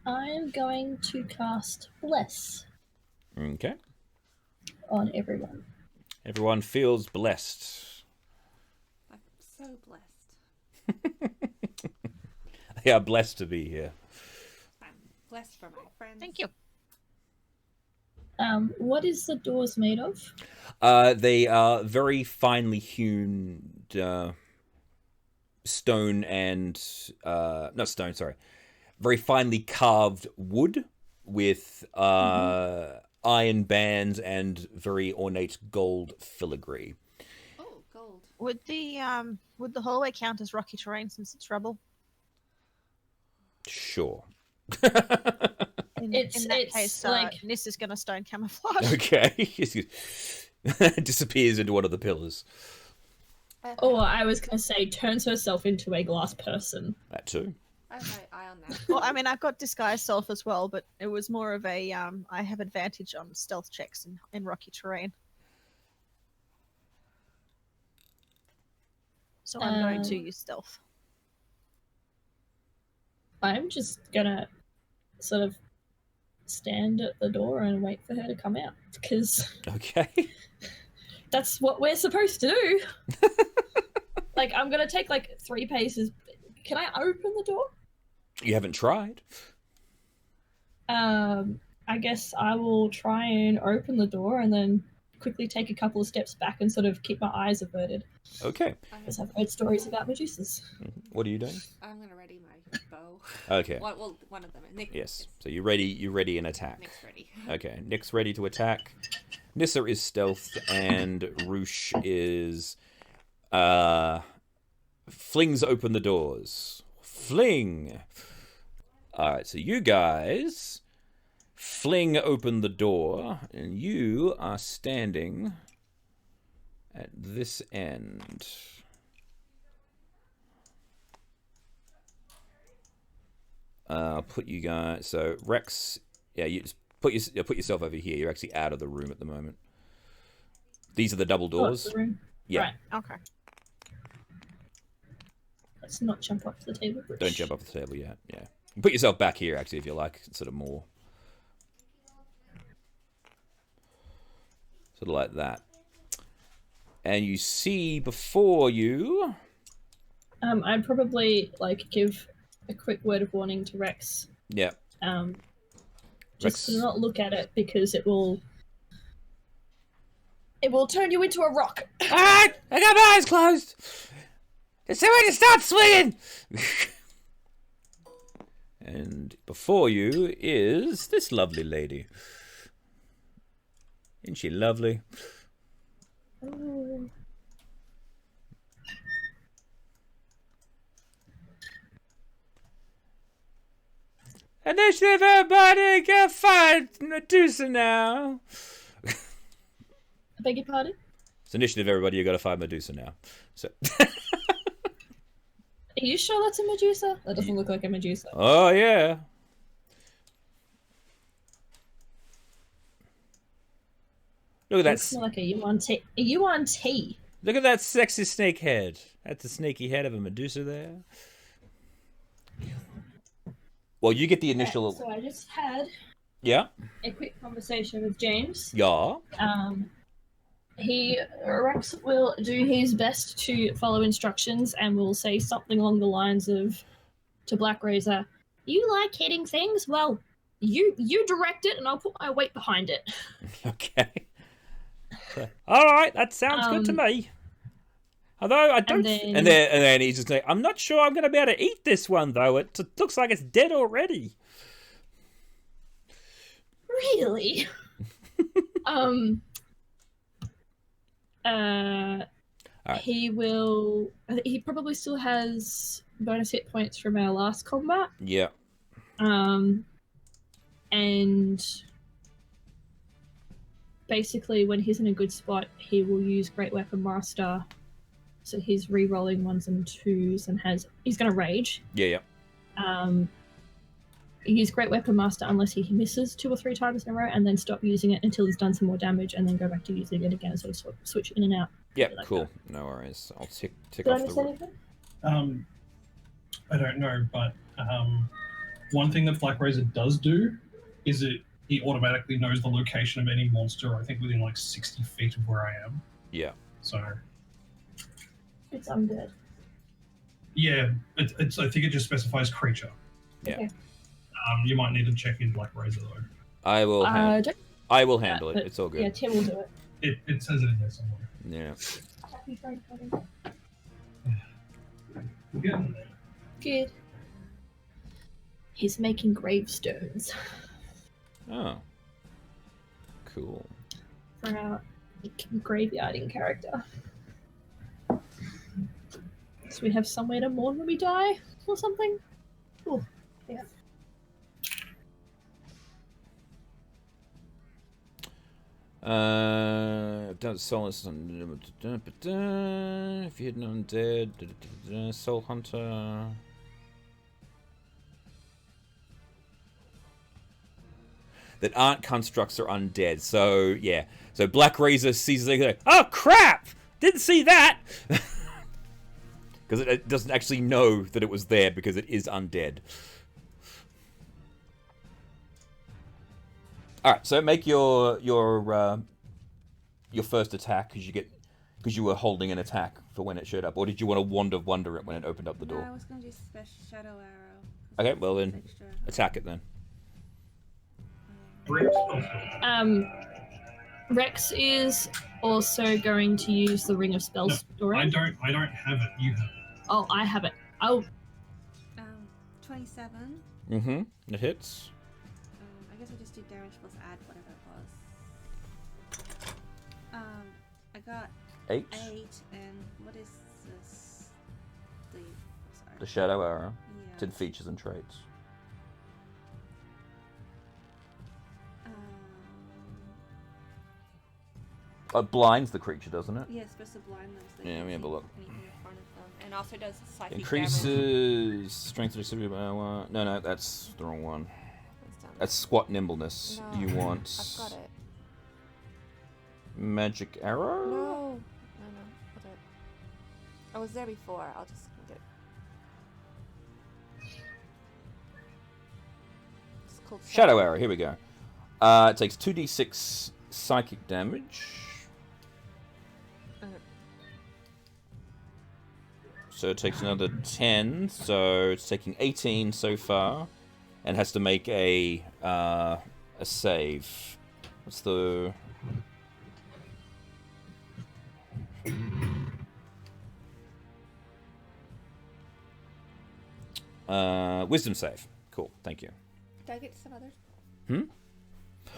I'm going to cast Bless okay. on everyone. Everyone feels blessed. I'm so blessed. They are blessed to be here. I'm blessed for my friends. thank you. What is the doors made of? They are very finely hewn stone and not stone, sorry, very finely carved wood with iron bands and very ornate gold filigree. Oh, gold. Would the hallway count as rocky terrain since it's rubble? Sure. In It's that case, like Nis is going to stone camouflage. Okay. Disappears into one of the pillars. or I was gonna say turns herself into a glass person. That too. I have my eye on that. Well, I mean, I've got disguise self as well, but it was more of a I have advantage on stealth checks in rocky terrain. So I'm going to use stealth. I'm just gonna sort of stand at the door and wait for her to come out because Okay. that's what we're supposed to do. Like, I'm gonna take like 3 paces. Can I open the door? You haven't tried. I guess I will try and open the door and then quickly take a couple of steps back and sort of keep my eyes averted. Okay. Because I've heard stories about Medusas. What are you doing? I'm gonna ready my bow. Okay. One of them. Nick. Yes. So you're ready an attack. Nick's ready. Okay. Nick's ready to attack. Nissa is stealth and Roosh is flings open the doors. Fling. Alright, so you guys fling open the door and you are standing at this end. I'll put you guys. So Rex, yeah, you just put yourself over here. You're actually out of the room at the moment. These are the double doors. Oh, the room. Yeah. Right. Okay. Let's not jump off the table. Rich. Don't jump off the table yet. Yeah. You put yourself back here actually if you like, sort of more. Sort of like that. And you see before you. I'd probably like give a quick word of warning to Rex. Yeah. Just Rex. to not look at it because it will turn you into a rock. Alright! I got my eyes closed! It's somebody to stop swinging! And before you is this lovely lady. Isn't she lovely? Oh. Initiative, everybody! Get fired! Medusa now! I beg your pardon? It's initiative, everybody. You gotta find Medusa now. So. Are you sure that's a Medusa? That doesn't look like a Medusa. Oh yeah. Look at that. Looks more like a Yuan-Ti. A Yuan-Ti. Look at that sexy snake head. That's the snaky head of a Medusa there. Well, you get the initial. Right, so I just had Yeah. a quick conversation with James. Yeah. Rex will do his best to follow instructions and will say something along the lines of to Black Razor, "You like hitting things? Well, you direct it and I'll put my weight behind it." Okay. All right, that sounds good to me. Although I don't, and then he's just like, "I'm not sure I'm going to be able to eat this one though. It looks like it's dead already." Really? Right. He will. He probably still has bonus hit points from our last combat. Yeah. And basically, when he's in a good spot, he will use Great Weapon Master. So he's re-rolling 1s and 2s, and he's going to rage. Yeah. Use Great Weapon Master unless he misses 2 or 3 times in a row, and then stop using it until he's done some more damage, and then go back to using it again, sort of switch in and out. Yeah. Like Cool. that. No worries. I'll tick Did I off miss the. anything? I don't know, but one thing that Black Razor does do is he automatically knows the location of any monster, I think within like 60 feet of where I am. Yeah. So, It's undead. yeah, it's I think it just specifies creature. Yeah. Okay. You might need to check in Black Razor though. I will. I will handle it. but It's all good. Yeah, Tim will do it. It says it in there somewhere. Yeah. Happy Friday. We're getting there. Good. He's making gravestones Oh. Cool. for our graveyarding character. So we have somewhere to mourn when we die, or something. Cool. Yeah. Don't solace on. If you hidden undead, soul hunter. That aren't constructs or undead. So yeah. So Black Razor sees it like, oh crap! Didn't see that. Because it doesn't actually know that it was there because it is undead. All right, so make your first attack because you were holding an attack for when it showed up, or did you want to wonder it when it opened up the door? No, I was gonna do special shadow arrow. Okay, well then, attack it then. Rex is also going to use the Ring of Spell Storage. I don't have it. You have it. Oh, I have it. Oh. 27. Mm-hmm. It hits. I guess I just do damage plus add whatever it was. I got 8. 8, and what is this? Sorry. The shadow arrow. Yeah. It's in features and traits. It blinds the creature, doesn't it? Yeah, it's supposed to blind them. So Yeah, let me have a look. Anything in front of them. And also does psychic Increases damage. strength of the no, that's the wrong one. That's done. That's squat nimbleness. No, You want I've got it. magic arrow? No. I'll do it. I was there before. I'll just get it. It's called Shadow arrow. Here we go. It takes 2d6 psychic damage. So it takes another 10, so it's taking 18 so far, and has to make a save. What's the... wisdom save. Cool, thank you. Did I get some others?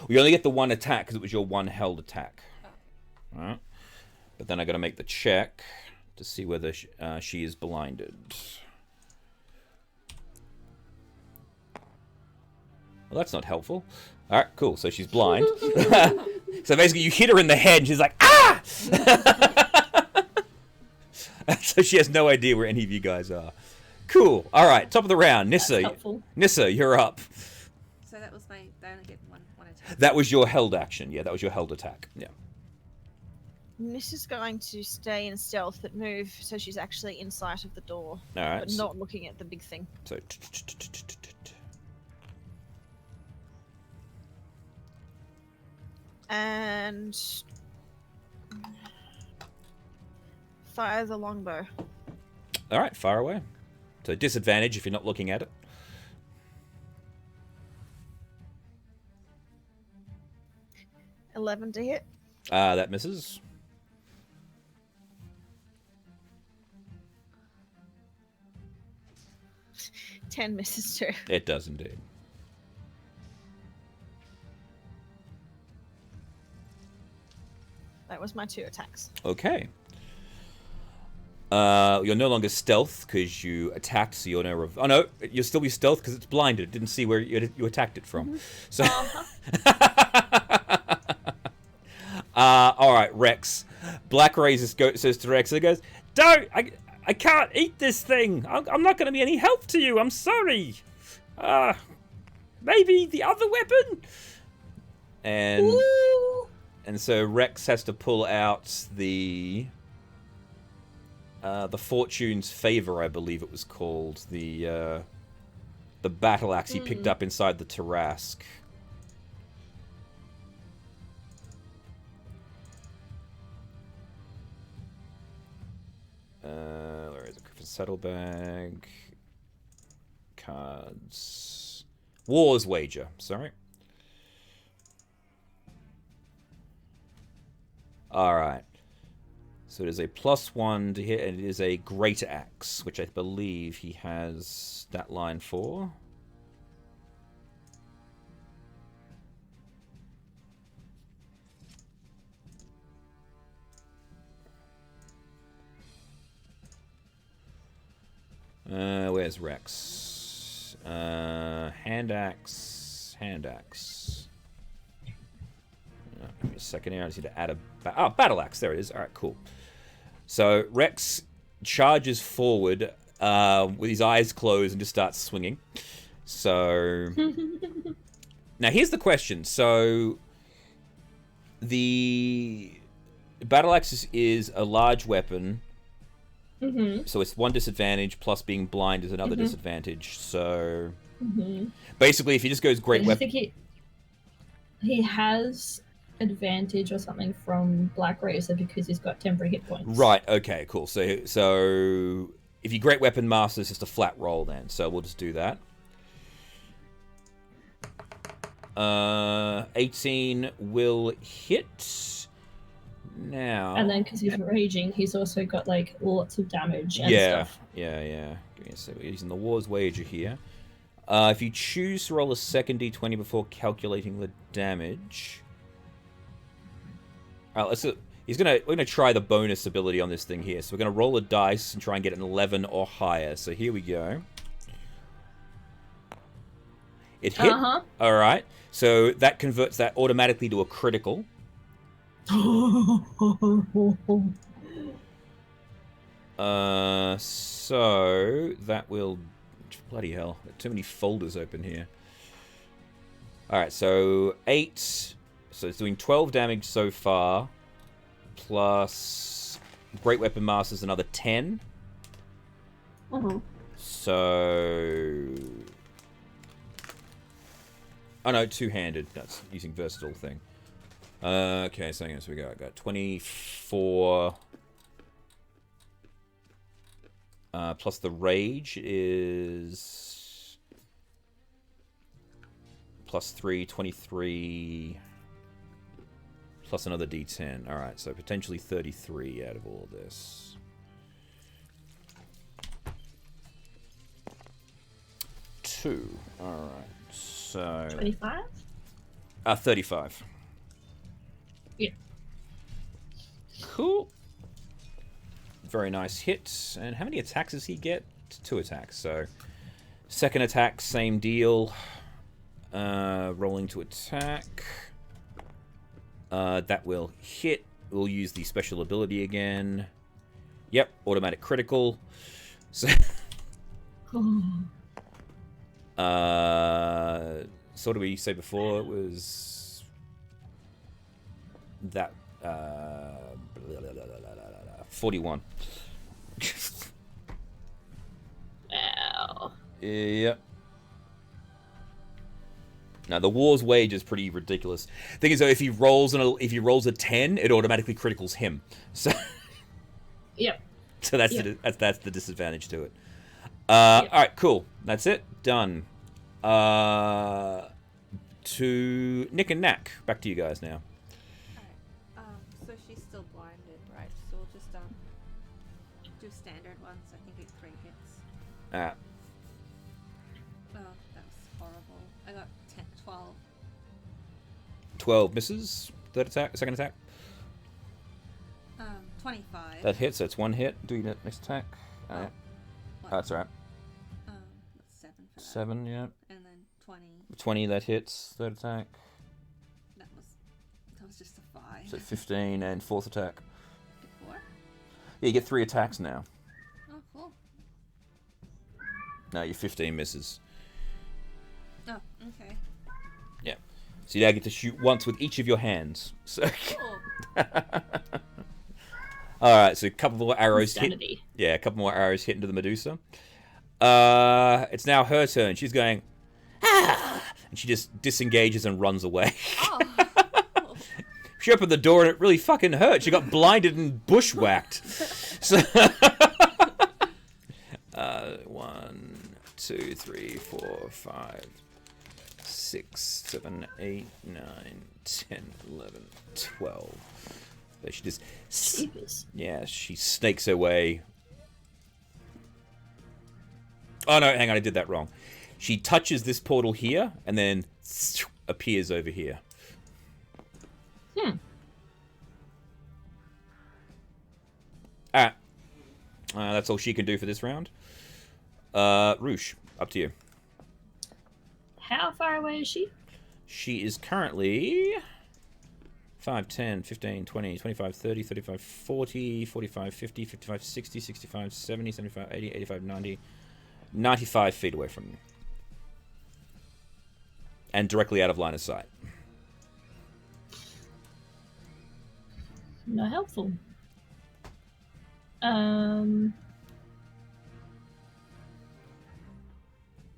You only get the one attack because it was your one held attack. Oh. Alright. But then I gotta make the check to see whether she is blinded. Well, that's not helpful. Alright, cool. So she's blind. So basically you hit her in the head and she's like, ah! So she has no idea where any of you guys are. Cool. Alright, top of the round. Nissa, you're up. So that was I only get one attack. That was your held action. Yeah, that was your held attack. Yeah. Nissa's going to stay in stealth but move so she's actually in sight of the door. Alright. But not looking at the big thing. So... And... fire the longbow. Alright, fire away. So disadvantage if you're not looking at it. 11 to hit. That misses. Ten misses too. It does indeed. That was my 2 attacks. Okay. You're no longer stealth because you attacked, so you're no... Oh no, you'll still be stealth because it's blinded. It didn't see where you attacked it from. So... Alright, Rex. Black Razor says to Rex, he goes, don't! I can't eat this thing! I'm not going to be any help to you, I'm sorry! Maybe the other weapon? And so Rex has to pull out the Fortune's Favor, I believe it was called. The battle axe he picked up inside the Tarrasque. Where is it? Saddlebag. Cards. War's Wager, sorry. Alright. So it is a +1 to hit, and it is a Great Axe, which I believe he has that line for. Where's Rex? Hand axe. Give me a second here. I just need to add a battle axe. There it is. All right, cool. So Rex charges forward with his eyes closed and just starts swinging. So now here's the question. So the battle axe is a large weapon. So it's one disadvantage plus being blind is another disadvantage. So basically, if he just goes great weapon, I think he has advantage or something from Black Razor because he's got temporary hit points. Right. Okay. Cool. So if you great weapon master, it's just a flat roll then. So we'll just do that. 18 will hit. Now. And then because he's raging, he's also got like lots of damage and Yeah. stuff. Give me a second. We're using the War's Wager here. If you choose to roll a second d20 before calculating the damage. Alright, we're gonna try the bonus ability on this thing here. So we're gonna roll a dice and try and get an 11 or higher. So here we go. It hit. Alright. So that converts that automatically to a critical. So that will... Bloody hell. Too many folders open here. Alright, so 8. So it's doing 12 damage so far. Plus... Great Weapon Master's another 10. So... Oh no, two-handed. That's using versatile thing. Okay, so we got 24... plus the rage is plus 3, 23, plus another d10. Alright, so potentially 33 out of all of this. Two. Alright, so... 25? 35. Yeah. Cool. Very nice hit. And how many attacks does he get? 2 attacks. So, second attack, same deal. Rolling to attack. That will hit. We'll use the special ability again. Yep, automatic critical. So, so what did we say before? It was that 41. Wow. Yep. Now the War's Wage is pretty ridiculous. Thing is though, if he rolls a 10, it automatically criticals him. So Yep. so that's the disadvantage to it. All right, cool. That's it. Done. To Nick and Knack. Back to you guys now. Alright, so she's still blinded, right? So we'll just do standard ones. I think it's 3 hits. Ah. Oh, that was horrible. I got 12. 12 misses. Second attack. 25. That hits. That's 1 hit. Do your next attack. What? That's alright. That's 7 for that. 7, yeah. And then 20. 20, that hits. Third attack. That was just a 5. So 15 and fourth attack. 4? Yeah, you get 3 attacks now. Oh, cool. No, your 15 misses. Oh, okay. Yeah. So you now get to shoot once with each of your hands. So. Cool. Alright, so a couple more arrows Insanity. hit. Yeah, a couple more arrows hit into the Medusa. It's now her turn. She's going, ah! And she just disengages and runs away. Oh. She opened the door and it really fucking hurt. She got blinded and bushwhacked. So, 1, 2, 3, 4, 5, 6, 7, 8, 9, 10, 11, 12. But she just... Jeepers. Yeah, she snakes her way. Oh no, hang on, I did that wrong. She touches this portal here, and then appears over here. Alright. That's all she can do for this round. Roosh, up to you. How far away is she? She is currently... 5, 10, 15, 20, 25, 30, 35, 40, 45, 50, 55, 60, 65, 70, 75, 80, 85, 90, 95 feet away from you. And directly out of line of sight. Not helpful.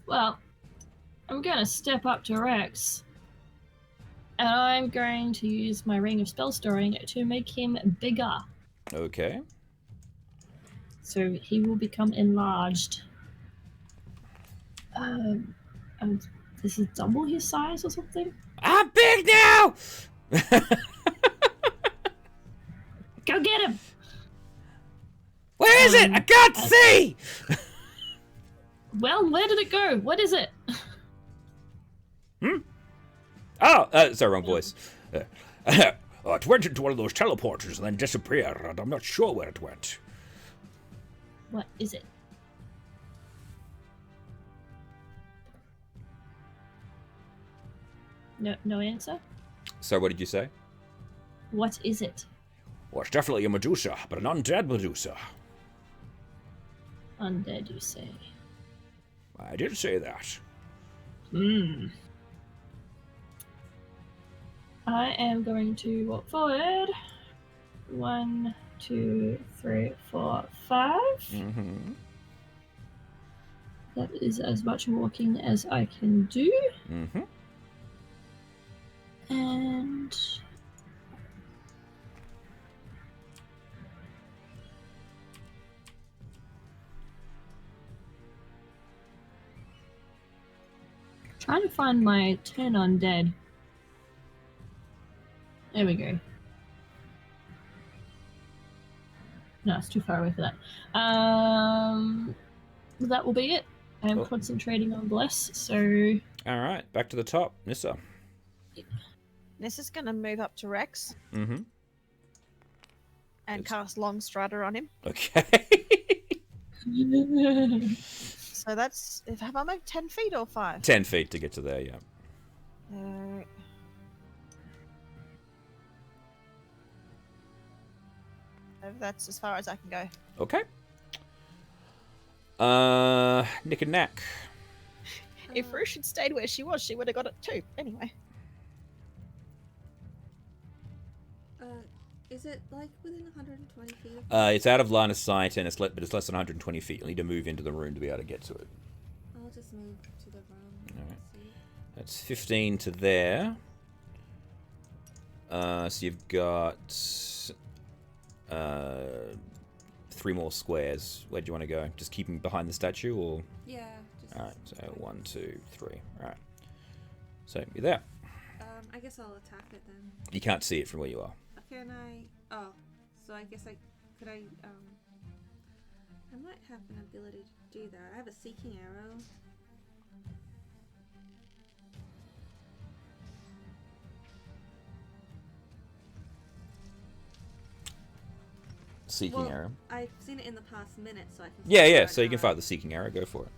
Well, I'm gonna step up to Rex. And I'm going to use my Ring of Spell Storing to make him bigger. Okay. So he will become enlarged. This is double his size or something? I'm big now! Go get him! Where is it? I can't see! Well, where did it go? What is it? Oh, sorry, wrong voice. It went into one of those teleporters and then disappeared, and I'm not sure where it went. What is it? No answer? So what did you say? What is it? Well, it's definitely a Medusa, but an undead Medusa. Undead, you say? I did say that. I am going to walk forward. 1, 2, 3, 4, 5. Mm-hmm. That is as much walking as I can do. Mm-hmm. And trying to find my turn undead. There we go. No, it's too far away for that. That will be it. I'm Cool. concentrating on bless, so All right, back to the top. Nissa. Nissa's gonna move up to Rex Mm-hmm. and Yes. cast Long Strider on him. Okay. So that's have I moved 10 feet or 5? 10 feet to get to there, yeah. That's as far as I can go. Okay. Nick and Knack. If Rush had stayed where she was, she would have got it too. Anyway. Is it like within 120 feet? It's out of line of sight, and but it's less than 120 feet. You'll need to move into the room to be able to get to it. I'll just move to the room. Alright. See. That's 15 to there. So you've got 3 more squares. Where do you want to go? Just keeping behind the statue, or? Yeah. Just Alright, so 1, 2, 3. Alright. So you're there. I guess I'll attack it then. You can't see it from where you are. Can I? Oh, so I guess I might have an ability to do that. I have a seeking arrow. Seeking arrow. I've seen it in the past minute, so I can. Yeah, fire yeah. it So you can now. fire the seeking arrow. Go for it.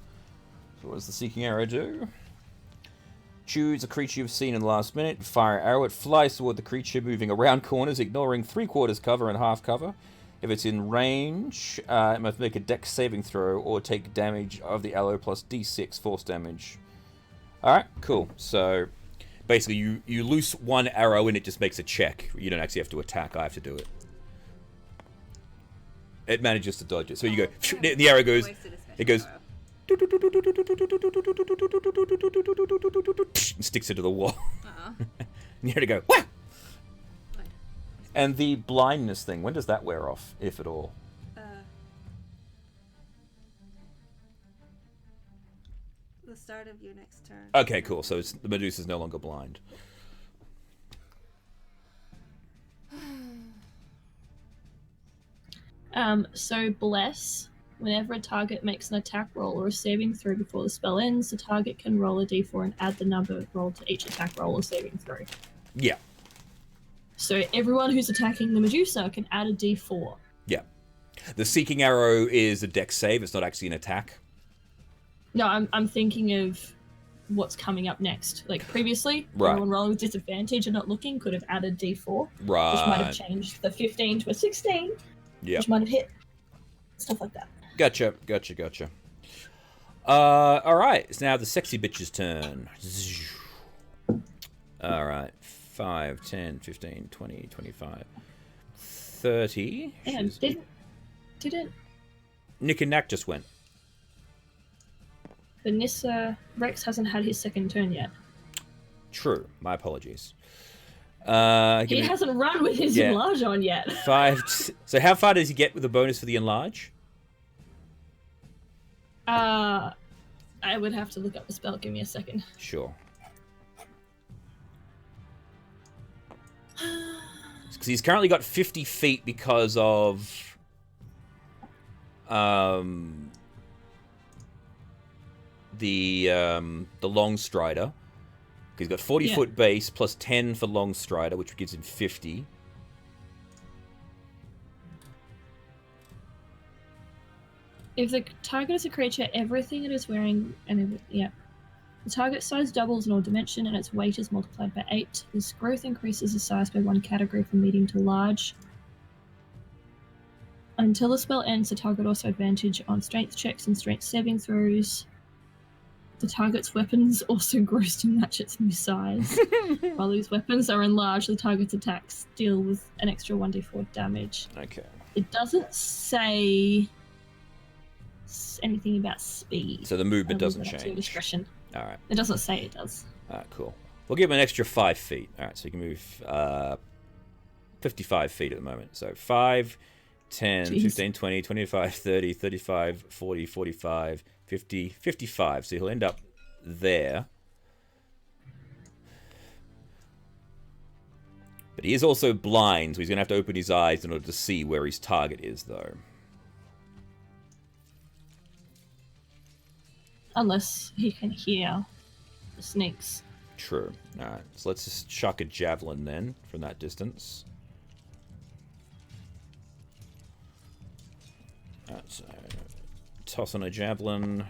So what does the seeking arrow do? Choose a creature you've seen in the last minute. Fire an arrow. It flies toward the creature, moving around corners, ignoring 3/4 cover and half cover. If it's in range, it must make a dex saving throw or take damage of the arrow plus d6 force damage. All right, cool. So basically, you loose one arrow and it just makes a check. You don't actually have to attack. I have to do it. It manages to dodge it. So you go. Okay. The arrow goes. Wasted a special It goes. arrow. And sticks it to the wall. Uh-uh. And you hear it go, wah! And the blindness thing, when does that wear off, if at all? The start of your next turn. Okay, cool. So the Medusa's no longer blind. So bless. Whenever a target makes an attack roll or a saving throw before the spell ends, the target can roll a d4 and add the number rolled to each attack roll or saving throw. Yeah. So everyone who's attacking the Medusa can add a d4. Yeah. The Seeking Arrow is a dex save. It's not actually an attack. No, I'm thinking of what's coming up next. Like previously, Right. everyone rolling with disadvantage and not looking could have added D4, which might Right. have changed the 15 to a 16, Yeah. which might have hit. Stuff like that. Gotcha. All right. It's now the sexy bitch's turn. All right. 5, 10, 15, 20, 25, 30. And didn't Nick and Knack just went. Vanessa Rex hasn't had his second turn yet. True. My apologies. He Give me hasn't run with his Yeah. enlarge on yet. 5. So how far does he get with the bonus for the enlarge? I would have to look up the spell. Give me a second. Sure. Because he's currently got 50 feet because of the long strider. He's got 40-foot base plus 10 for long strider, which gives him 50. If the target is a creature, everything it is wearing, the target size doubles in all dimension, and its weight is multiplied by 8. This growth increases the size by 1 category from medium to large. Until the spell ends, the target also advantage on strength checks and strength saving throws. The target's weapons also grows to match its new size. While these weapons are enlarged, the target's attacks deal with an extra 1d4 damage. Okay. It doesn't say anything about speed. So the movement I'll leave doesn't that up to your change. discretion. All right. It doesn't say it does. All right, cool. We'll give him an extra 5 feet. All right, so you can move 55 feet at the moment. So 5, 10, Jeez. 15, 20, 25, 30, 35, 40, 45, 50, 55. So he'll end up there. But he is also blind, so he's going to have to open his eyes in order to see where his target is, though. Unless he can hear the snakes. True. Alright, so let's just chuck a javelin then from that distance. Alright, so toss on a javelin.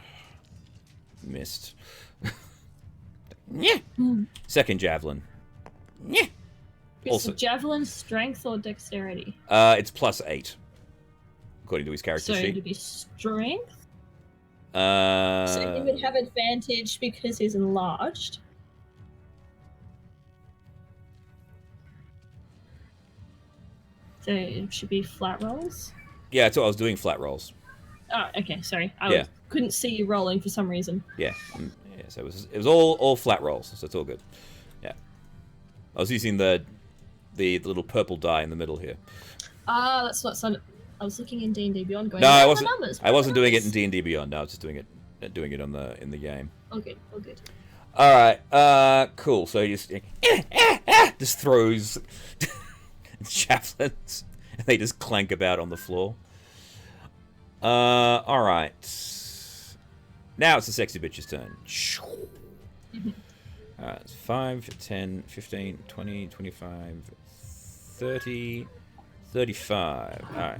Missed. Yeah. Second javelin. Yeah. Is Also- the javelin strength or dexterity? It's plus 8, according to his character So sheet. it'd be strength. So Uh, he would have advantage because he's enlarged. So it should be flat rolls. yeah, that's what I was doing. Flat rolls. Oh, okay. Sorry, I Yeah. couldn't see you rolling for some reason. Yeah. Yeah. So it was all flat rolls, so it's all good. Yeah. I was using the little purple die in the middle here. Ah, that's what. So I was looking in D&D Beyond, going. No, "Where I are the wasn't. numbers? I Where are wasn't the doing it in numbers?" D&D Beyond. No, I was just doing it in the game. Oh, good. Oh, good. All right. Cool. So he just throws javelins, and they just clank about on the floor. All right. Now it's the sexy bitch's turn. All right. It's 5, 10, 15, 20, 25, 30, 35. All right.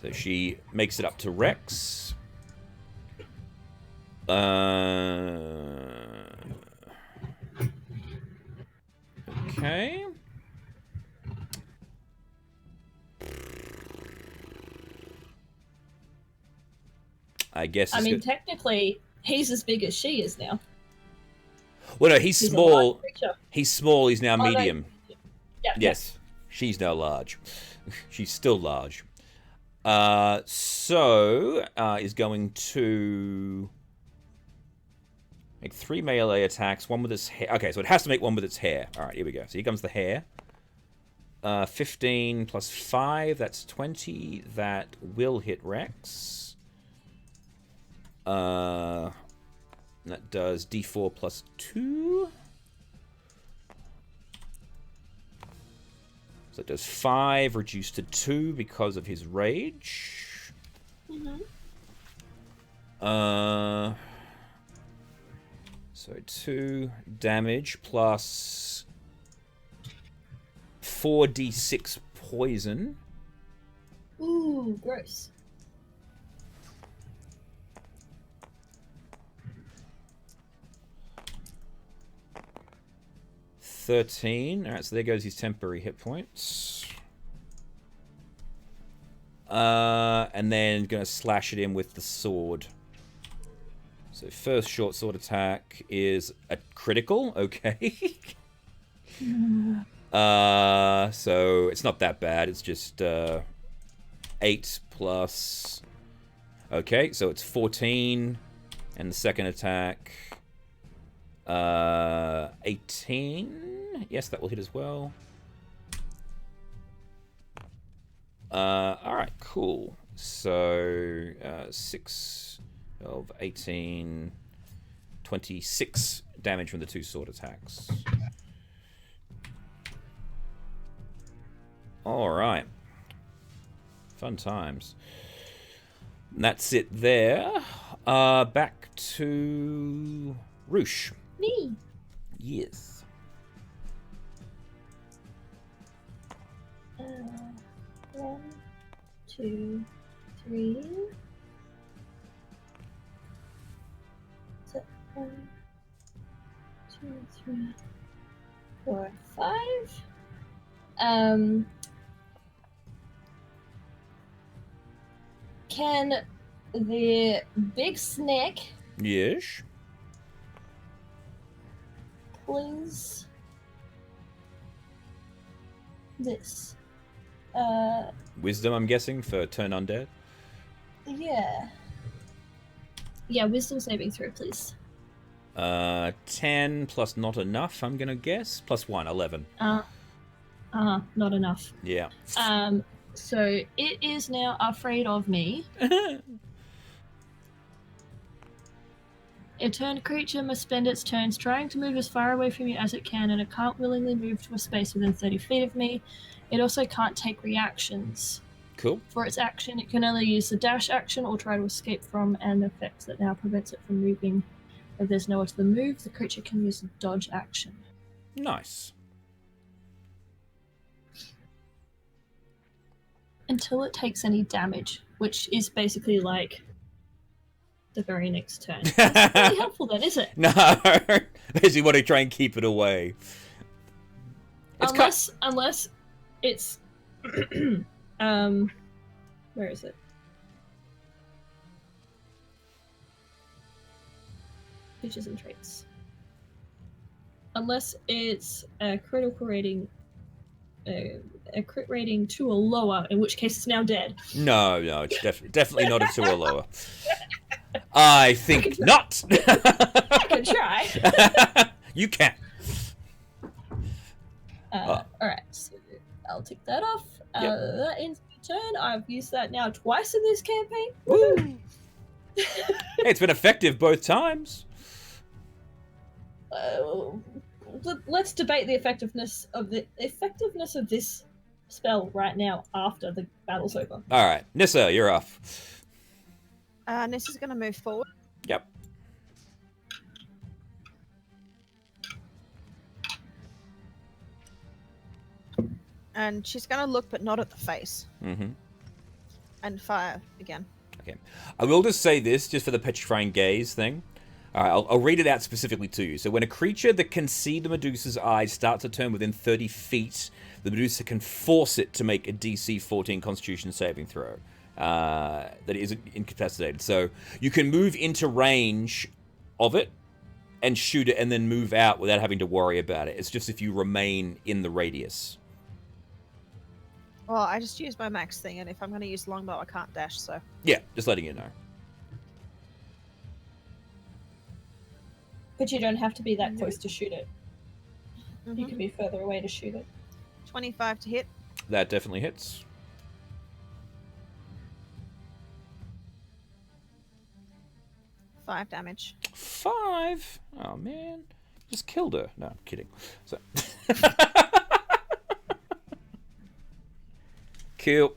So she makes it up to Rex. Okay. I guess. I it's mean, good. technically, he's as big as she is now. Well, no, he's He's a small. large creature. He's small. He's now Oh, no. medium. Yeah. Yes, she's now large. She's still large. So is going to make 3 melee attacks. One with its hair. Okay, so it has to make one with its hair. All right, here we go. So here comes the hair. 15 plus 5. That's 20. That will hit Rex. That does D4 plus 2. So it does 5, reduced to 2 because of his rage. So 2 damage plus 4d6 poison. Ooh, gross. 13. Alright, so there goes his temporary hit points. And then gonna slash at him with the sword. So first short sword attack is a critical, okay. So it's not that bad, it's just 8 plus... Okay, so it's 14, and the second attack... 18. Yes, that will hit as well. Alright, cool. So, 6 of 18, 26 damage from the 2 sword attacks. Alright. Fun times. And that's it there. Back to Roosh. Me. Yes. 1, 2, 3. So, 1, 2, 3, 4, 5. Can the big snake Yes. please this? Wisdom, I'm guessing, for turn undead. Yeah. Yeah, wisdom saving throw, please. 10 plus not enough, I'm gonna guess. Plus 1, 11. Not enough. Yeah. So it is now afraid of me. A turned creature must spend its turns trying to move as far away from you as it can, and it can't willingly move to a space within 30 feet of me. It also can't take reactions. Cool. For its action, it can only use the dash action or try to escape from an effect that now prevents it from moving. If there's nowhere to move, the creature can use the dodge action. Nice. Until it takes any damage, which is basically like the very next turn. That's not really helpful then, is it? No. Basically want to try and keep it away. It's Unless it's where is it? Features and traits. Unless it's a critical rating, a crit rating 2 or lower, in which case it's now dead. No, it's definitely not a 2 or lower. I think not. I can try. You can. Alright, so I'll tick that off. Yep. That ends my turn. I've used that now twice in this campaign. Woo! Hey, it's been effective both times. Let's debate the effectiveness of this spell right now after the battle's over. All right, Nissa, you're off. Nissa's going to move forward. Yep. And she's going to look, but not at the face. Mm-hmm. And fire again. Okay. I will just say this, just for the petrifying gaze thing. All right, I'll read it out specifically to you. So when a creature that can see the Medusa's eyes starts to turn within 30 feet, the Medusa can force it to make a DC 14 Constitution saving throw. That is incapacitated. So you can move into range of it and shoot it and then move out without having to worry about it. It's just if you remain in the radius. Well, I just used my max thing, and if I'm going to use longbow, I can't dash, so... Yeah, just letting you know. But you don't have to be that close to shoot it. Mhm. You can be further away to shoot it. 25 to hit. That definitely hits. Five damage. 5? Oh, man. Just killed her. No, I'm kidding. So... Cool.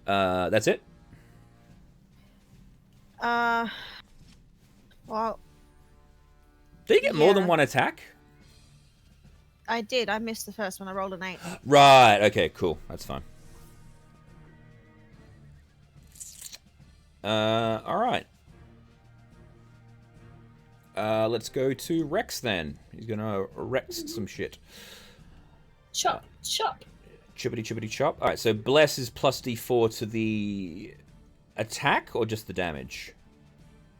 That's it? Well... Did you get more than Yeah. one attack? I did. I missed the first one. I rolled an 8. Right, okay, cool. That's fine. All right. Let's go to Rex then. He's gonna Rex some shit. Chop, chop. Chippity chippity chop. All right. So bless is plus d4 to the attack or just the damage.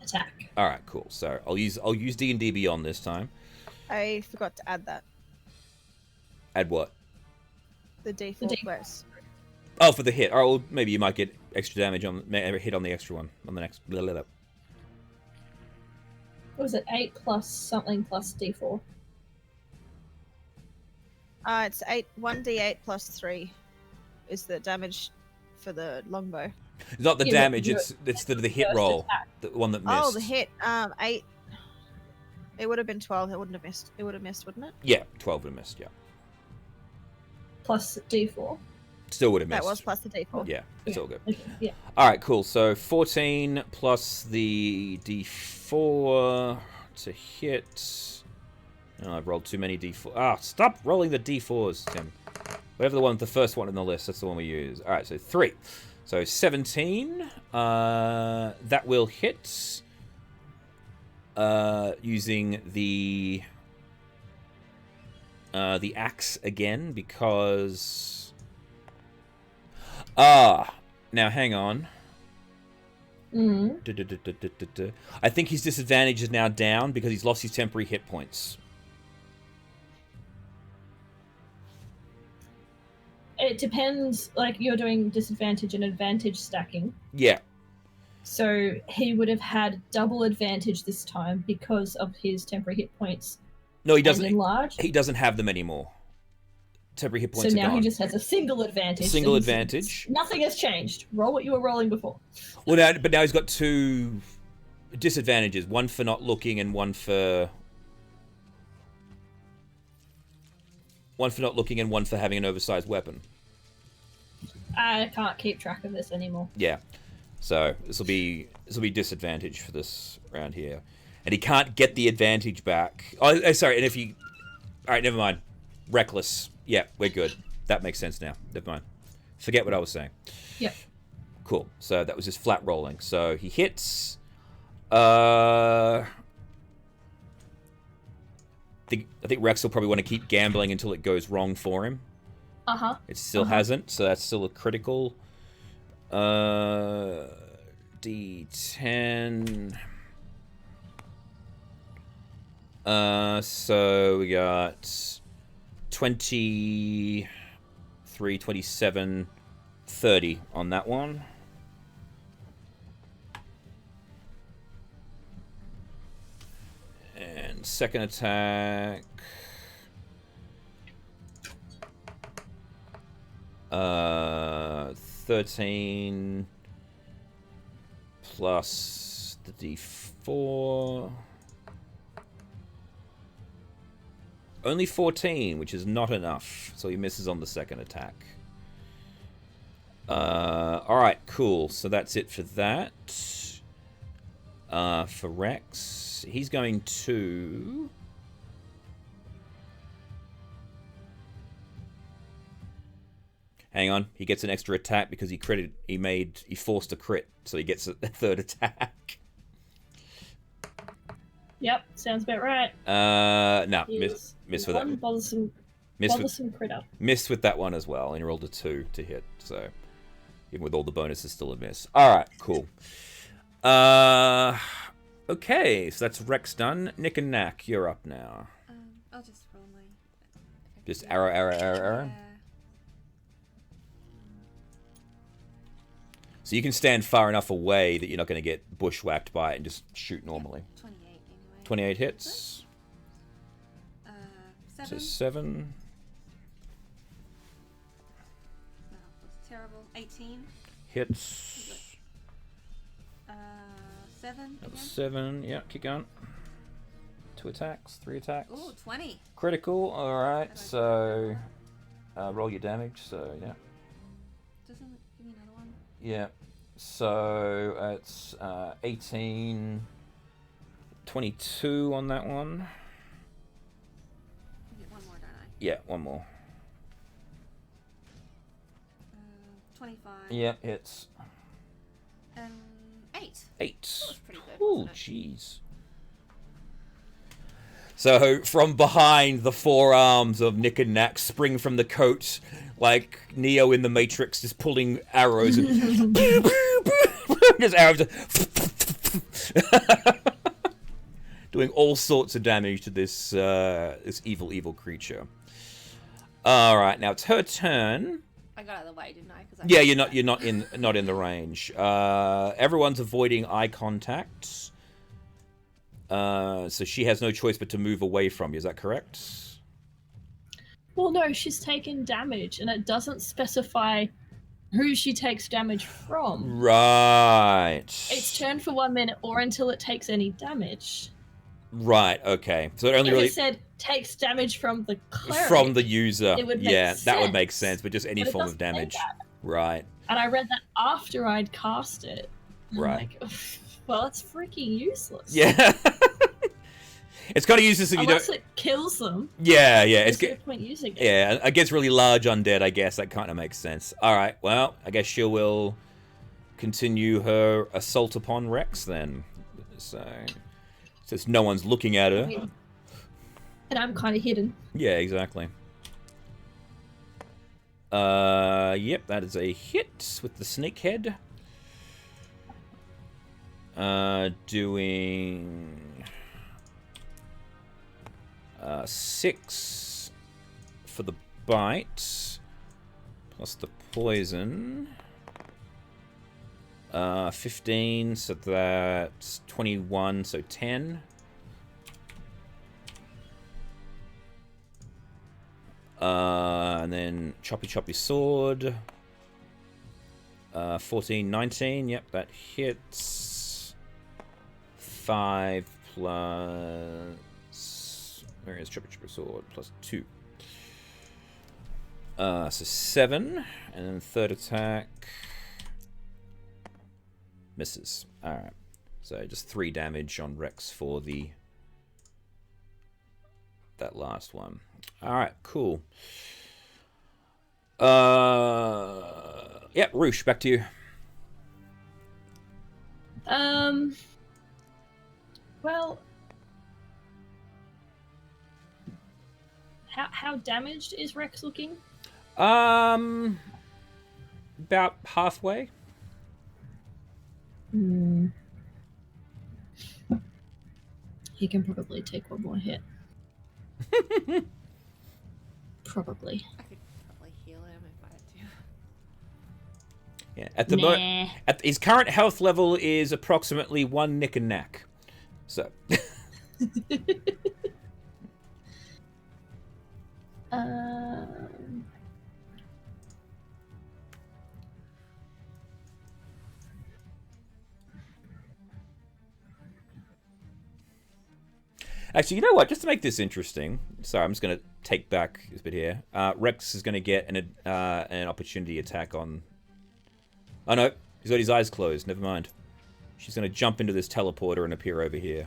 Attack. All right. Cool. So I'll use D&D Beyond this time. I forgot to add that. Add what? The default default. bless. Oh, for the hit. Oh, well, maybe you might get extra damage on hit on the extra one on the next. Blah, blah, blah. What was it? 8 plus something plus d4. It's 1d8 plus 3 is the damage for the longbow. It's not the Yeah, damage. you're- It's the hit first roll. attack. The one that missed. Oh, the hit. 8. It would have been 12. It wouldn't have missed. It would have missed, wouldn't it? Yeah, 12 would have missed. Yeah, Plus d4. still would have missed. That was plus the d4. Yeah, it's all good. Okay, yeah. All right, cool. So 14 plus the d4 to hit. Oh, I've rolled too many d4. Ah, stop rolling the d4s, Tim. Whatever the first one in the list, that's the one we use. All right, so 3. So 17. That will hit. Using the axe again because. Now hang on. I think his disadvantage is now down because he's lost his temporary hit points. It depends, like, you're doing disadvantage and advantage stacking. Yeah. So he would have had double advantage this time because of his temporary hit points. No, he And doesn't. enlarged. He doesn't have them anymore. Temporary hit points So are now gone. he just has a single advantage. Single and advantage. Nothing has changed. Roll what you were rolling before. Well, but now he's got 2 disadvantages. One for not looking and one for having an oversized weapon. I can't keep track of this anymore. Yeah. So this will be disadvantage for this round here, and he can't get the advantage back. Oh, sorry. And if you, all right, never mind. Reckless. Yeah, we're good. That makes sense now. Never mind. Forget what I was saying. Yep. Cool. So that was just flat rolling. So he hits. I think Rex will probably want to keep gambling until it goes wrong for him. Uh-huh. It still hasn't, so that's still a critical. D10. So we got 23, 27, 30 on that one. And second attack. 13 plus the d4. Only 14, which is not enough, so he misses on the second attack. Alright, cool. So that's it for that. For Rex, he's going to... Hang on, he gets an extra attack because he forced a crit, so he gets a third attack. Yep, sounds about right. No, He's miss with that. one bothersome critter. Missed with that one as well, and he rolled a 2 to hit, so even with all the bonuses, still a miss. Alright, cool. Okay, so that's Rex done. Nick and Knack, you're up now. I'll just roll my. Just arrow. Yeah. So you can stand far enough away that you're not going to get bushwhacked by it and just shoot normally. 28 anyway. 28 hits. 7. So 7. No, that's terrible. 18. Hits. 7 That was again. 7. Yeah, keep going. 2 attacks, 3 attacks. Ooh, 20. Critical. Alright, That I so roll your damage. So, yeah. Doesn't it give me another one? Yeah. So it's 18, 22 on that one. I get one more, don't I? Yeah, one more. 25. Yeah, hits. 8. 8. 8. was pretty good, Oh, wasn't it? jeez. So, from behind, the forearms of Nick and Nack spring from the coat, like Neo in the Matrix, just pulling arrows and just arrows, doing all sorts of damage to this this evil creature. All right, now it's her turn. I got out of the way, didn't I? 'Cause Yeah, you're not in the range. Everyone's avoiding eye contact. So she has no choice but to move away from you. Is that correct? Well, no, she's taken damage, and it doesn't specify who she takes damage from. Right. It's turned for 1 minute or until it takes any damage. Right. Okay. So it only If really it said takes damage from the cleric, from the user. it would make Yeah, that would make sense, sense. But just any but it form of doesn't say damage. that. Right. And I read that after I'd cast it. I'm Right. like, well, it's freaking useless. Yeah. It's kind of useless if you Unless don't. it kills them. Yeah. There's It's no point using it. yeah. Against really large undead, I guess that kind of makes sense. All right. Well, I guess she will continue her assault upon Rex then. So, since no one's looking at her. And I'm kind of hidden. Yeah, exactly. Yep, that is a hit with the snake head. Doing 6 for the bite, plus the poison. 15, so that's 21, so 10. And then choppy sword. 14, 19. Yep, that hits. 5 plus. Where is choppy sword? Plus 2. So 7, and then third attack misses. All right, so just 3 damage on Rex for that last one. All right, cool. Yeah, Roosh, back to you. Well, how damaged is Rex looking? About halfway. He can probably take 1 more hit. Probably. I could probably heal him if I had to. Yeah, at the at his current health level is approximately 1 nick and knack. So. Actually, you know what? Just to make this interesting, sorry, I'm just going to take back this bit here. Rex is going to get an opportunity attack on. Oh no, he's got his eyes closed. Never mind. She's going to jump into this teleporter and appear over here.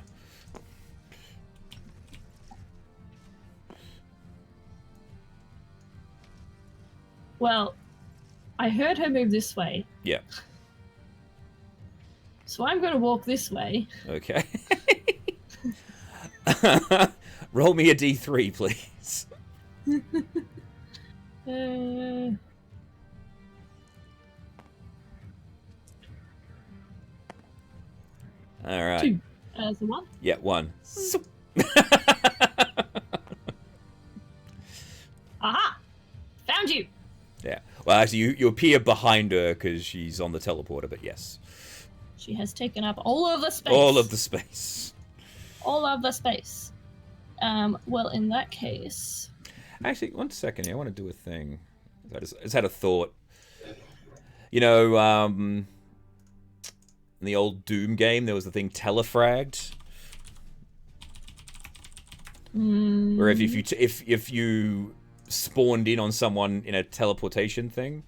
Well, I heard her move this way, Yeah. so I'm going to walk this way. Okay. Roll me a d3, please. All right. 2. As a 1. Yeah, 1. Aha! Found you! Yeah. Well, actually, you appear behind her because she's on the teleporter, but yes. She has taken up all of the space. All of the space. All of the space. Well, in that case... Actually, 1 second here. I want to do a thing. I just had a thought. You know, in the old Doom game, there was the thing telefragged. Where if you spawned in on someone in a teleportation thing.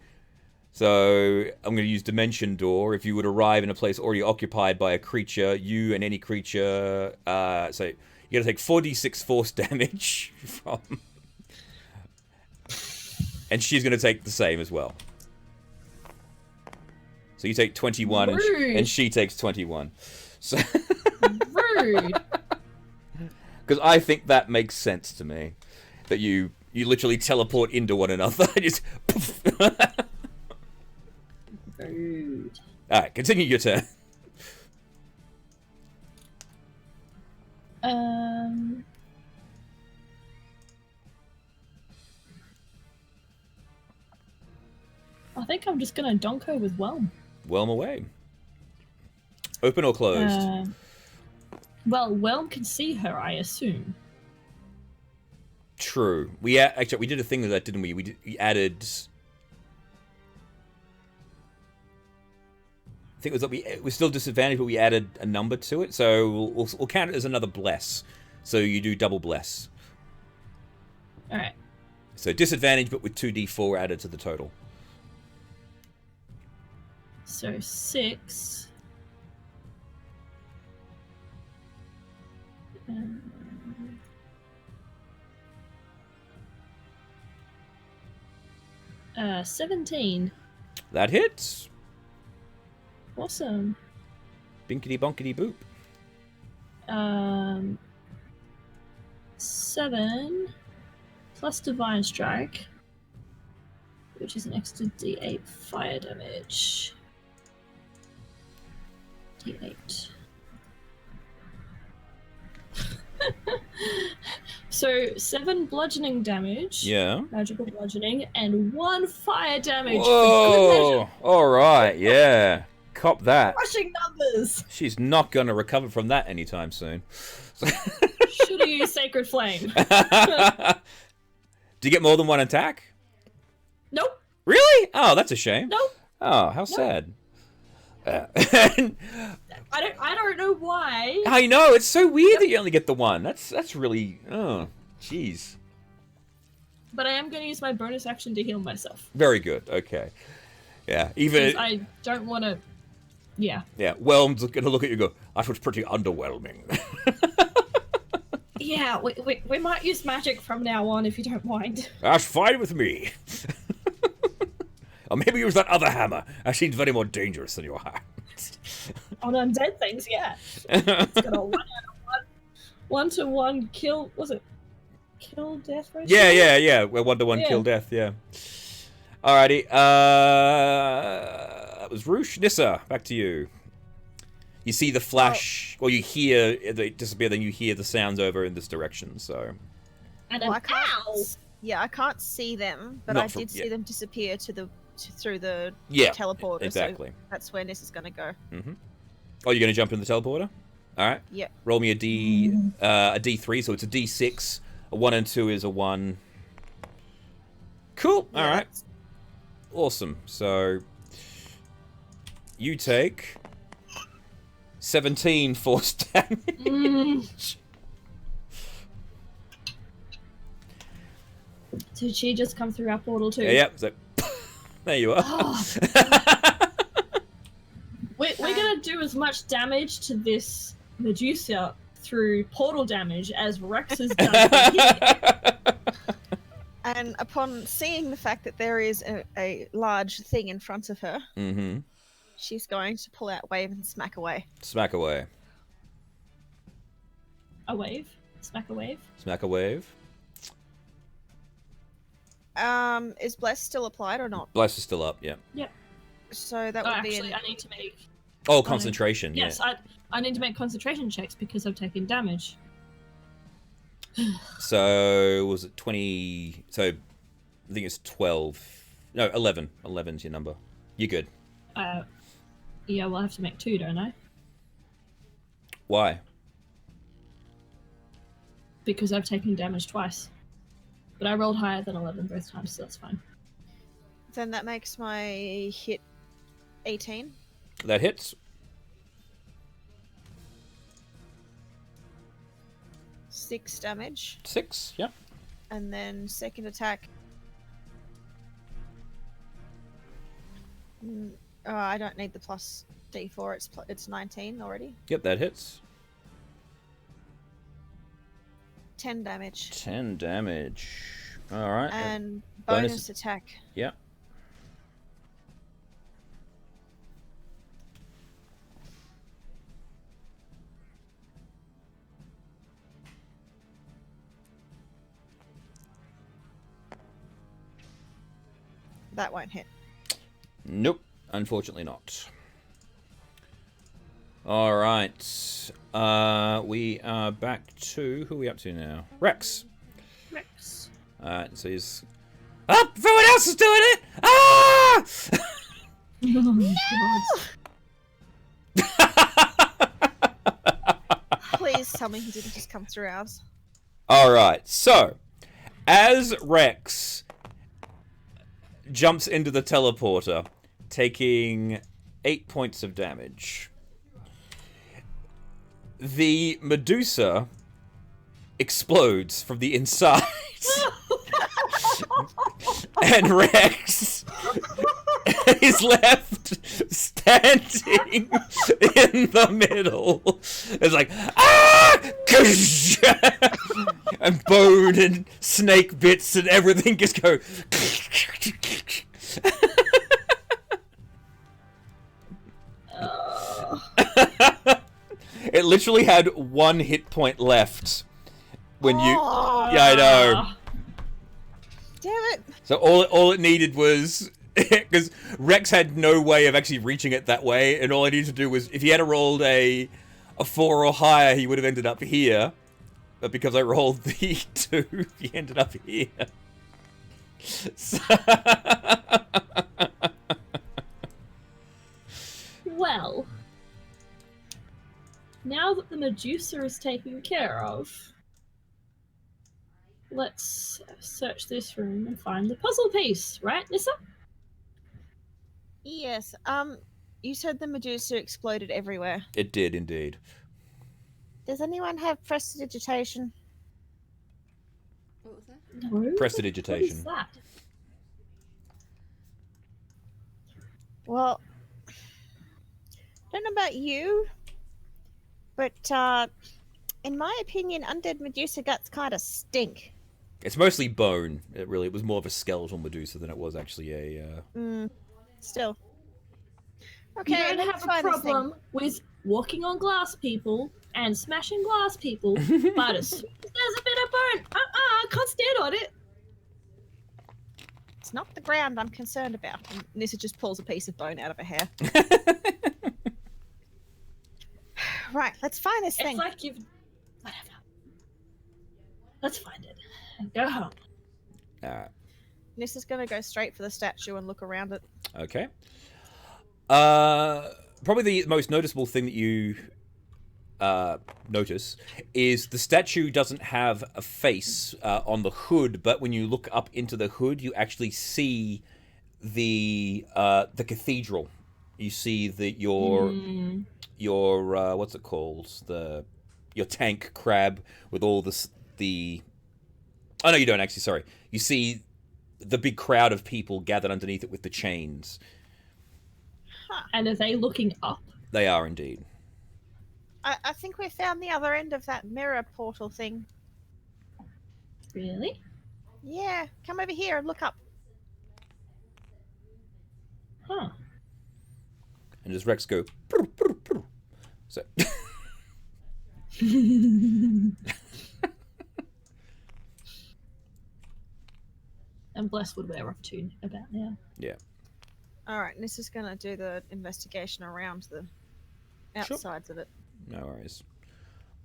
So I'm going to use Dimension Door. If you would arrive in a place already occupied by a creature, you and any creature, so you're going to take 4d6 force damage from, and she's going to take the same as well. So So you take 21, Rude. and she takes 21. So, Rude. because I think that makes sense to me, that you literally teleport into one another. Just poof. Rude. All right, continue your turn. I think I'm just gonna donk her with Whelm. Whelm away. Open or closed? Well, Whelm can see her, I assume. True. Actually we did a thing with that, didn't we? We added. I think it was that we were still disadvantaged, but we added a number to it, so we'll count it as another bless. So you do double bless. All right. So disadvantage, but with 2d4 added to the total. So 6. 17. That hits. Awesome. Binkity bonkity boop. 7 plus Divine Strike, which is an extra D8 fire damage. D8. So 7 bludgeoning damage. Yeah. Magical bludgeoning, and 1 fire damage. For good Whoa! measure. All right, yeah. Cop that. Crushing numbers. She's not going to recover from that anytime soon. Should have used Sacred Flame. Do you get more than one attack? Nope. Really? Oh, that's a shame. Nope. Oh, how sad. I don't know why. I know, it's so weird that you only get the one. That's really... Oh, jeez. But I am going to use my bonus action to heal myself. Very good, okay. Yeah, even... Because I don't want to... Yeah. Yeah, Whelm's going to look at you and go, that was pretty underwhelming. Yeah, we might use magic from now on if you don't mind. That's fine with me. Or maybe use that other hammer. That seems very more dangerous than your hand. On undead things, yeah. It's got a 1-to-1 kill... Was it kill death ratio? Yeah. We're 1-to-1 kill death, yeah. Alrighty, that was Roosh. Nissa, back to you. You see the flash, or you hear it disappear, then you hear the sounds over in this direction, so... And Well, an I can't. owl! Yeah, I can't see them, but Not I from- did see yeah. them disappear through the Yeah, teleporter. exactly. So that's where Nis is going to go. Oh, you're going to jump in the teleporter? Alright. Yep. Roll me a D3, so it's a D6. A 1 and 2 is a 1. Cool, Yeah, alright. that's- Awesome. So you take 17 force damage. Did she just come through our portal too? Yep. So there you are. Oh. We're gonna do as much damage to this Medusa through portal damage as Rex has done. And upon seeing the fact that there is a large thing in front of her, she's going to pull out Wave and smack away. Smack a wave. A wave? Smack a wave? Smack a wave. Is Bless still applied or not? Bless is still up, yeah. Yep. So that Oh, would be actually, I need to make... Oh, concentration, Yes, yeah. I need to make concentration checks because I've taken damage. So, was it 20... So, I think it's 12. No, 11. 11's your number. You're good. Yeah, well, I have to make 2, don't I? Why? Because I've taken damage twice. But I rolled higher than 11 both times, so that's fine. Then that makes my hit 18. That hits. 6 damage. 6, yeah. And then second attack. I don't need the plus D4. It's 19 already. Yep, that hits. 10 damage. 10 damage. Alright. And bonus- bonus attack. Yeah. That won't hit. Nope, unfortunately not. All right. We are back to... Who are we up to now? Rex. Rex. Alright, so he's... Oh, everyone else is doing it! Ah! Please tell me he didn't just come through ours. Alright, so... As Rex jumps into the teleporter, taking 8 points of damage, the Medusa explodes from the inside. And Rex is left standing in the middle. It's like, ah! And bone and snake bits and everything just go. It literally had 1 hit point left when you. Yeah, I know. Damn it! So all it needed was, because Rex had no way of actually reaching it that way, and all I needed to do was, if he had rolled a 4 or higher, he would have ended up here. But because I rolled the 2, he ended up here. So... Well, now that the Medusa is taken care of, let's search this room and find the puzzle piece, right, Nissa? Yes. You said the Medusa exploded everywhere. It did indeed. Does anyone have prestidigitation? What was that? No. Prestidigitation. What is that? Well, don't know about you, but in my opinion, undead Medusa guts kind of stink. It's mostly bone. It was more of a skeletal Medusa than it was actually a... Still. Okay, You don't let's have a try this thing. problem with walking on glass people and smashing glass people, but as soon as there's a bit of bone, I can't stand on it. It's not the ground I'm concerned about. And Nissa just pulls a piece of bone out of her hair. Right, let's find this thing. It's like you've... Whatever. Let's find it and go home. Alright. Nissa's gonna go straight for the statue and look around it. Okay. Probably the most noticeable thing that you notice is the statue doesn't have a face on the hood, but when you look up into the hood, you actually see the cathedral. You see that your what's it called? Your tank crab with all the. Oh no, you don't actually. Sorry, you see the big crowd of people gathered underneath it with the chains. And are they looking up? They are indeed. I think we found the other end of that mirror portal thing. Really? Yeah, come over here and look up. Huh. And does Rex go? "Prr, prr, prr." So. And Bless would wear off too about now. Yeah. Alright, Nissa's gonna do the investigation around the outsides of it. No worries.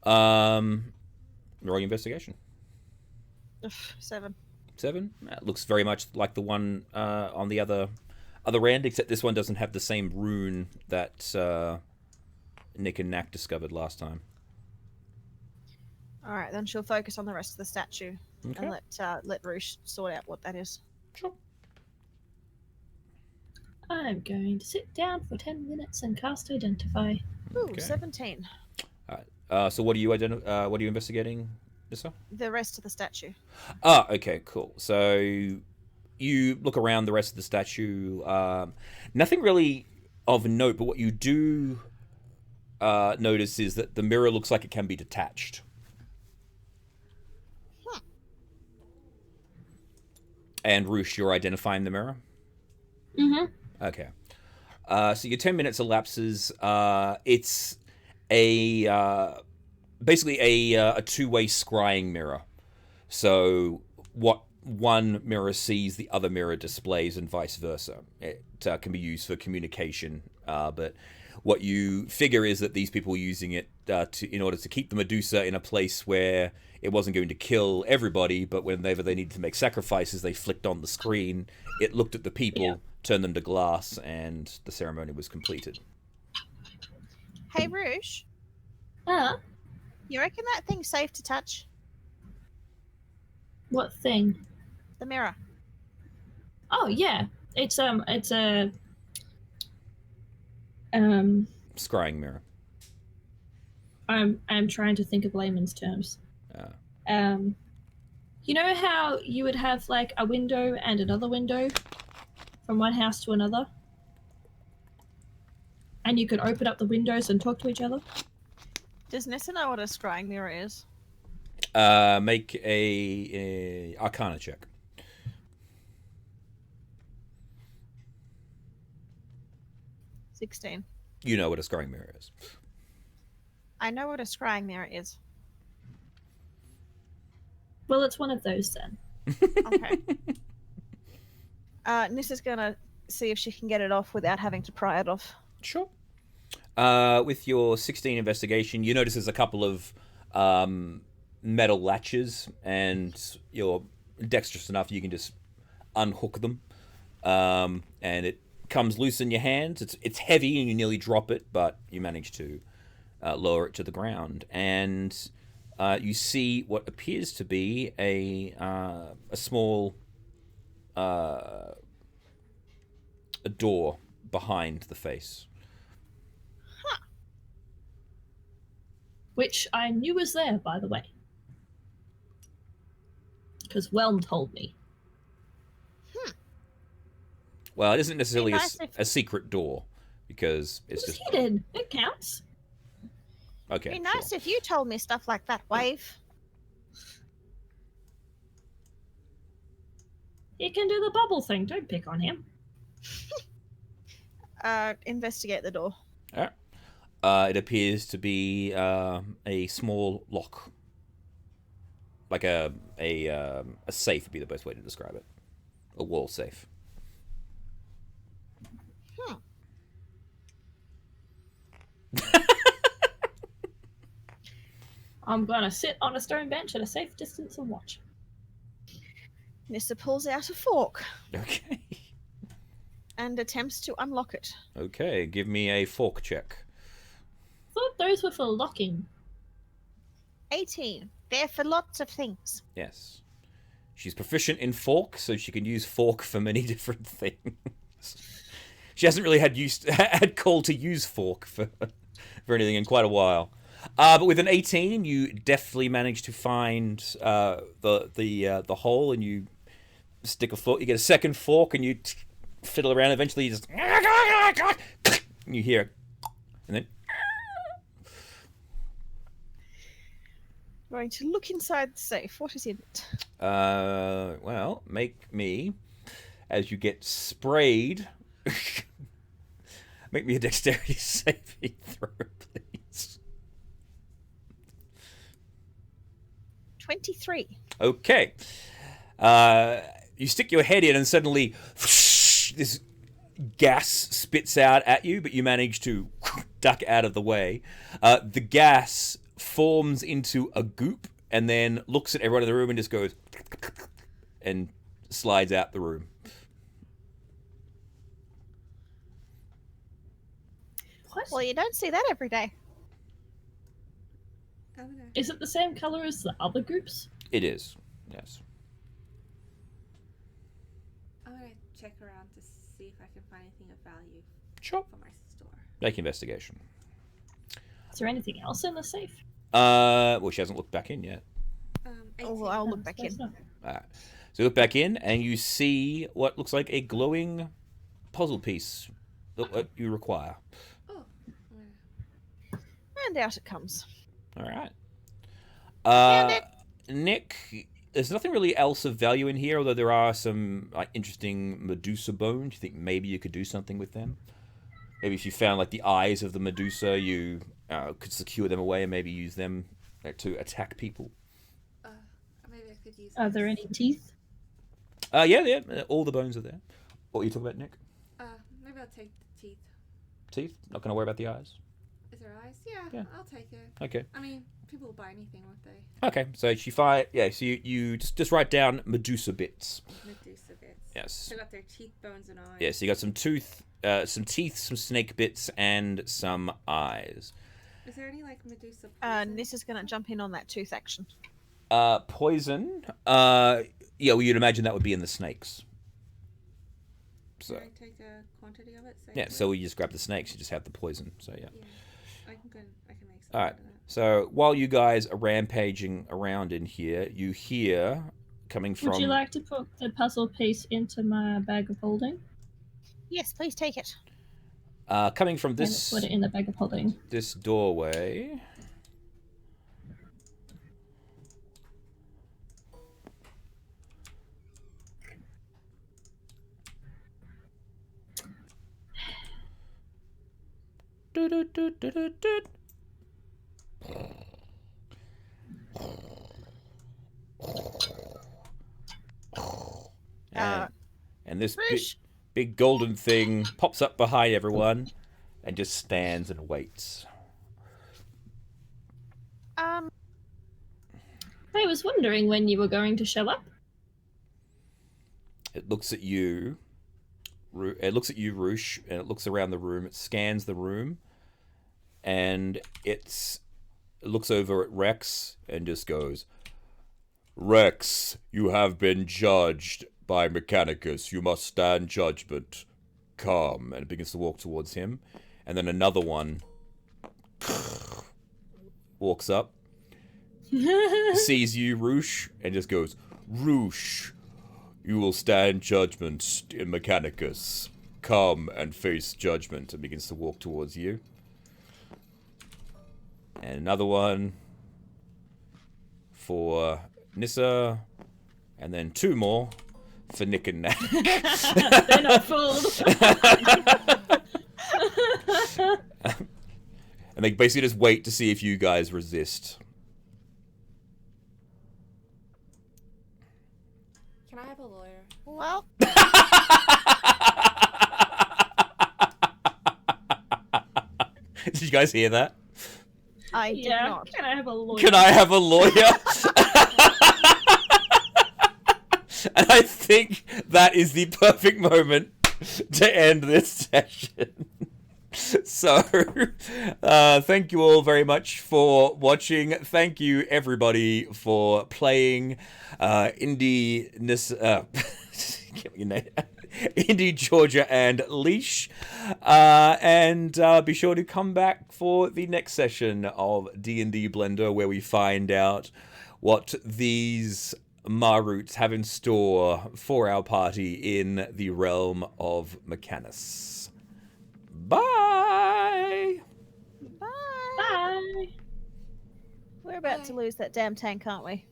Roll your investigation. Ugh, 7. 7. That looks very much like the one on the other end, except this one doesn't have the same rune that Nick and Knack discovered last time. Alright, then she'll focus on the rest of the statue Okay. and let Roosh sort out what that is. Sure. I'm going to sit down for 10 minutes and cast Identify. Ooh, Okay. 17. So what are you what are you investigating, Nissa? The rest of the statue. Ah, okay, cool. So you look around the rest of the statue. Nothing really of note, but what you do notice is that the mirror looks like it can be detached. And Roosh, you're identifying the mirror? Mm-hmm. Okay. So your 10 minutes elapses. It's basically a two-way scrying mirror. So what one mirror sees, the other mirror displays, and vice versa. It can be used for communication, but what you figure is that these people were using it in order to keep the Medusa in a place where it wasn't going to kill everybody, but whenever they needed to make sacrifices, they flicked on the screen, it looked at the people, turned them to glass, and the ceremony was completed. Hey, Rouge. You reckon that thing's safe to touch? What thing? The mirror. Oh yeah, it's a Scrying mirror. I'm trying to think of layman's terms. You know how you would have like a window and another window from one house to another, and you could open up the windows and talk to each other? Does Nissa know what a scrying mirror is? Make a Arcana check. 16. You know what a scrying mirror is. I know what a scrying mirror is. Well, it's one of those then. Okay. Nissa's gonna see if she can get it off without having to pry it off. Sure. With your 16 investigation, you notice there's a couple of metal latches, and you're dexterous enough you can just unhook them, and it comes loose in your hands. It's heavy and you nearly drop it, but you manage to lower it to the ground, and you see what appears to be a small a door behind the face. Which I knew was there, by the way. Because Whelm told me. Well, it isn't necessarily nice a secret door, because it's just hidden. It counts. okay. It'd be nice sure. if you told me stuff like that, Wave. He can do the bubble thing. Don't pick on him. Investigate the door. It appears to be a small lock, like a safe would be the best way to describe it. A wall safe. I'm gonna sit on a stone bench at a safe distance and watch. Nissa pulls out a fork Okay. and attempts to unlock it. Okay. Give me a fork check. Thought those were for locking. 18. They're for lots of things. Yes. She's proficient in fork, so she can use fork for many different things. She hasn't really had call to use fork for anything in quite a while. But with an 18, you definitely manage to find the hole, and you stick a fork. You get a second fork, and you fiddle around. Eventually, you just and you hear it, and then Going to look inside the safe. What is in it? well, make me, as you get sprayed, make me a dexterity saving throw, please. 23. Okay. You stick your head in, and suddenly this gas spits out at you, but you manage to duck out of the way. The gas forms into a goop and then looks at everyone in the room and just goes and slides out the room. What? Well, you don't see that every day. I'm gonna, Is it the same color as the other groups? It is, yes. I'm gonna check around to see if I can find anything of value Sure. for my store. Make investigation. Is there anything else in the safe? Well, she hasn't looked back in yet. 18. Oh, well, I'll look back in. Alright. So you look back in, and you see what looks like a glowing puzzle piece that you require. Oh, And out it comes. Alright. Found it. Nick, there's nothing really else of value in here, although there are some like interesting Medusa bones. You think maybe you could do something with them? Maybe if you found like the eyes of the Medusa, you could secure them away and maybe use them to attack people. maybe I could use. Are there this. any teeth? Yeah, all the bones are there. What are you talking about, Nick? Maybe I'll take the teeth. Teeth? Not going to worry about the eyes? Is there eyes? Yeah. Yeah, I'll take it. Okay. I mean, people will buy anything, won't they? Okay, so so you just write down Medusa bits. Medusa bits. Yes. So I got their teeth, bones, and eyes. Yeah, so you got some teeth, some snake bits, and some eyes. Is there any, like, Medusa poison? This is going to jump in on that tooth action. Poison. Yeah, well, you'd imagine that would be in the snakes. So. Can I take a quantity of it? Yeah, so you just grab the snakes, you just have the poison. So yeah. I can make some. All right. So while you guys are rampaging around in here, you hear coming from. Would you like to put the puzzle piece into my bag of holding? Yes, please take it. Coming from And this put it in the bag of holding. this doorway. And this big golden thing pops up behind everyone and just stands and waits. I was wondering when you were going to show up. It looks at you. It looks at you, Roosh, and it looks around the room. It scans the room, and it looks over at Rex and just goes, "Rex, you have been judged by Mechanicus. You must stand judgment. Come." And it begins to walk towards him. And then another one walks up, sees you, Roosh, and just goes, "Roosh, you will stand judgment in Mechanicus. Come and face judgment," and begins to walk towards you. And another one for Nissa, and then two more for Nick and Nat. They're not fooled. And they basically just wait to see if you guys resist. Can I have a lawyer? Well, Did you guys hear that? I did Yeah. not. Can I have a lawyer? Can I have a lawyer? And I think that is the perfect moment to end this session. So, thank you all very much for watching. Thank you, everybody, for playing Indie, Georgia, and Leash. And be sure to come back for the next session of D&D Blender, where we find out what these Maruts have in store for our party in the realm of Mechanus. Bye! Bye. Bye. We're about to lose that damn tank, aren't we?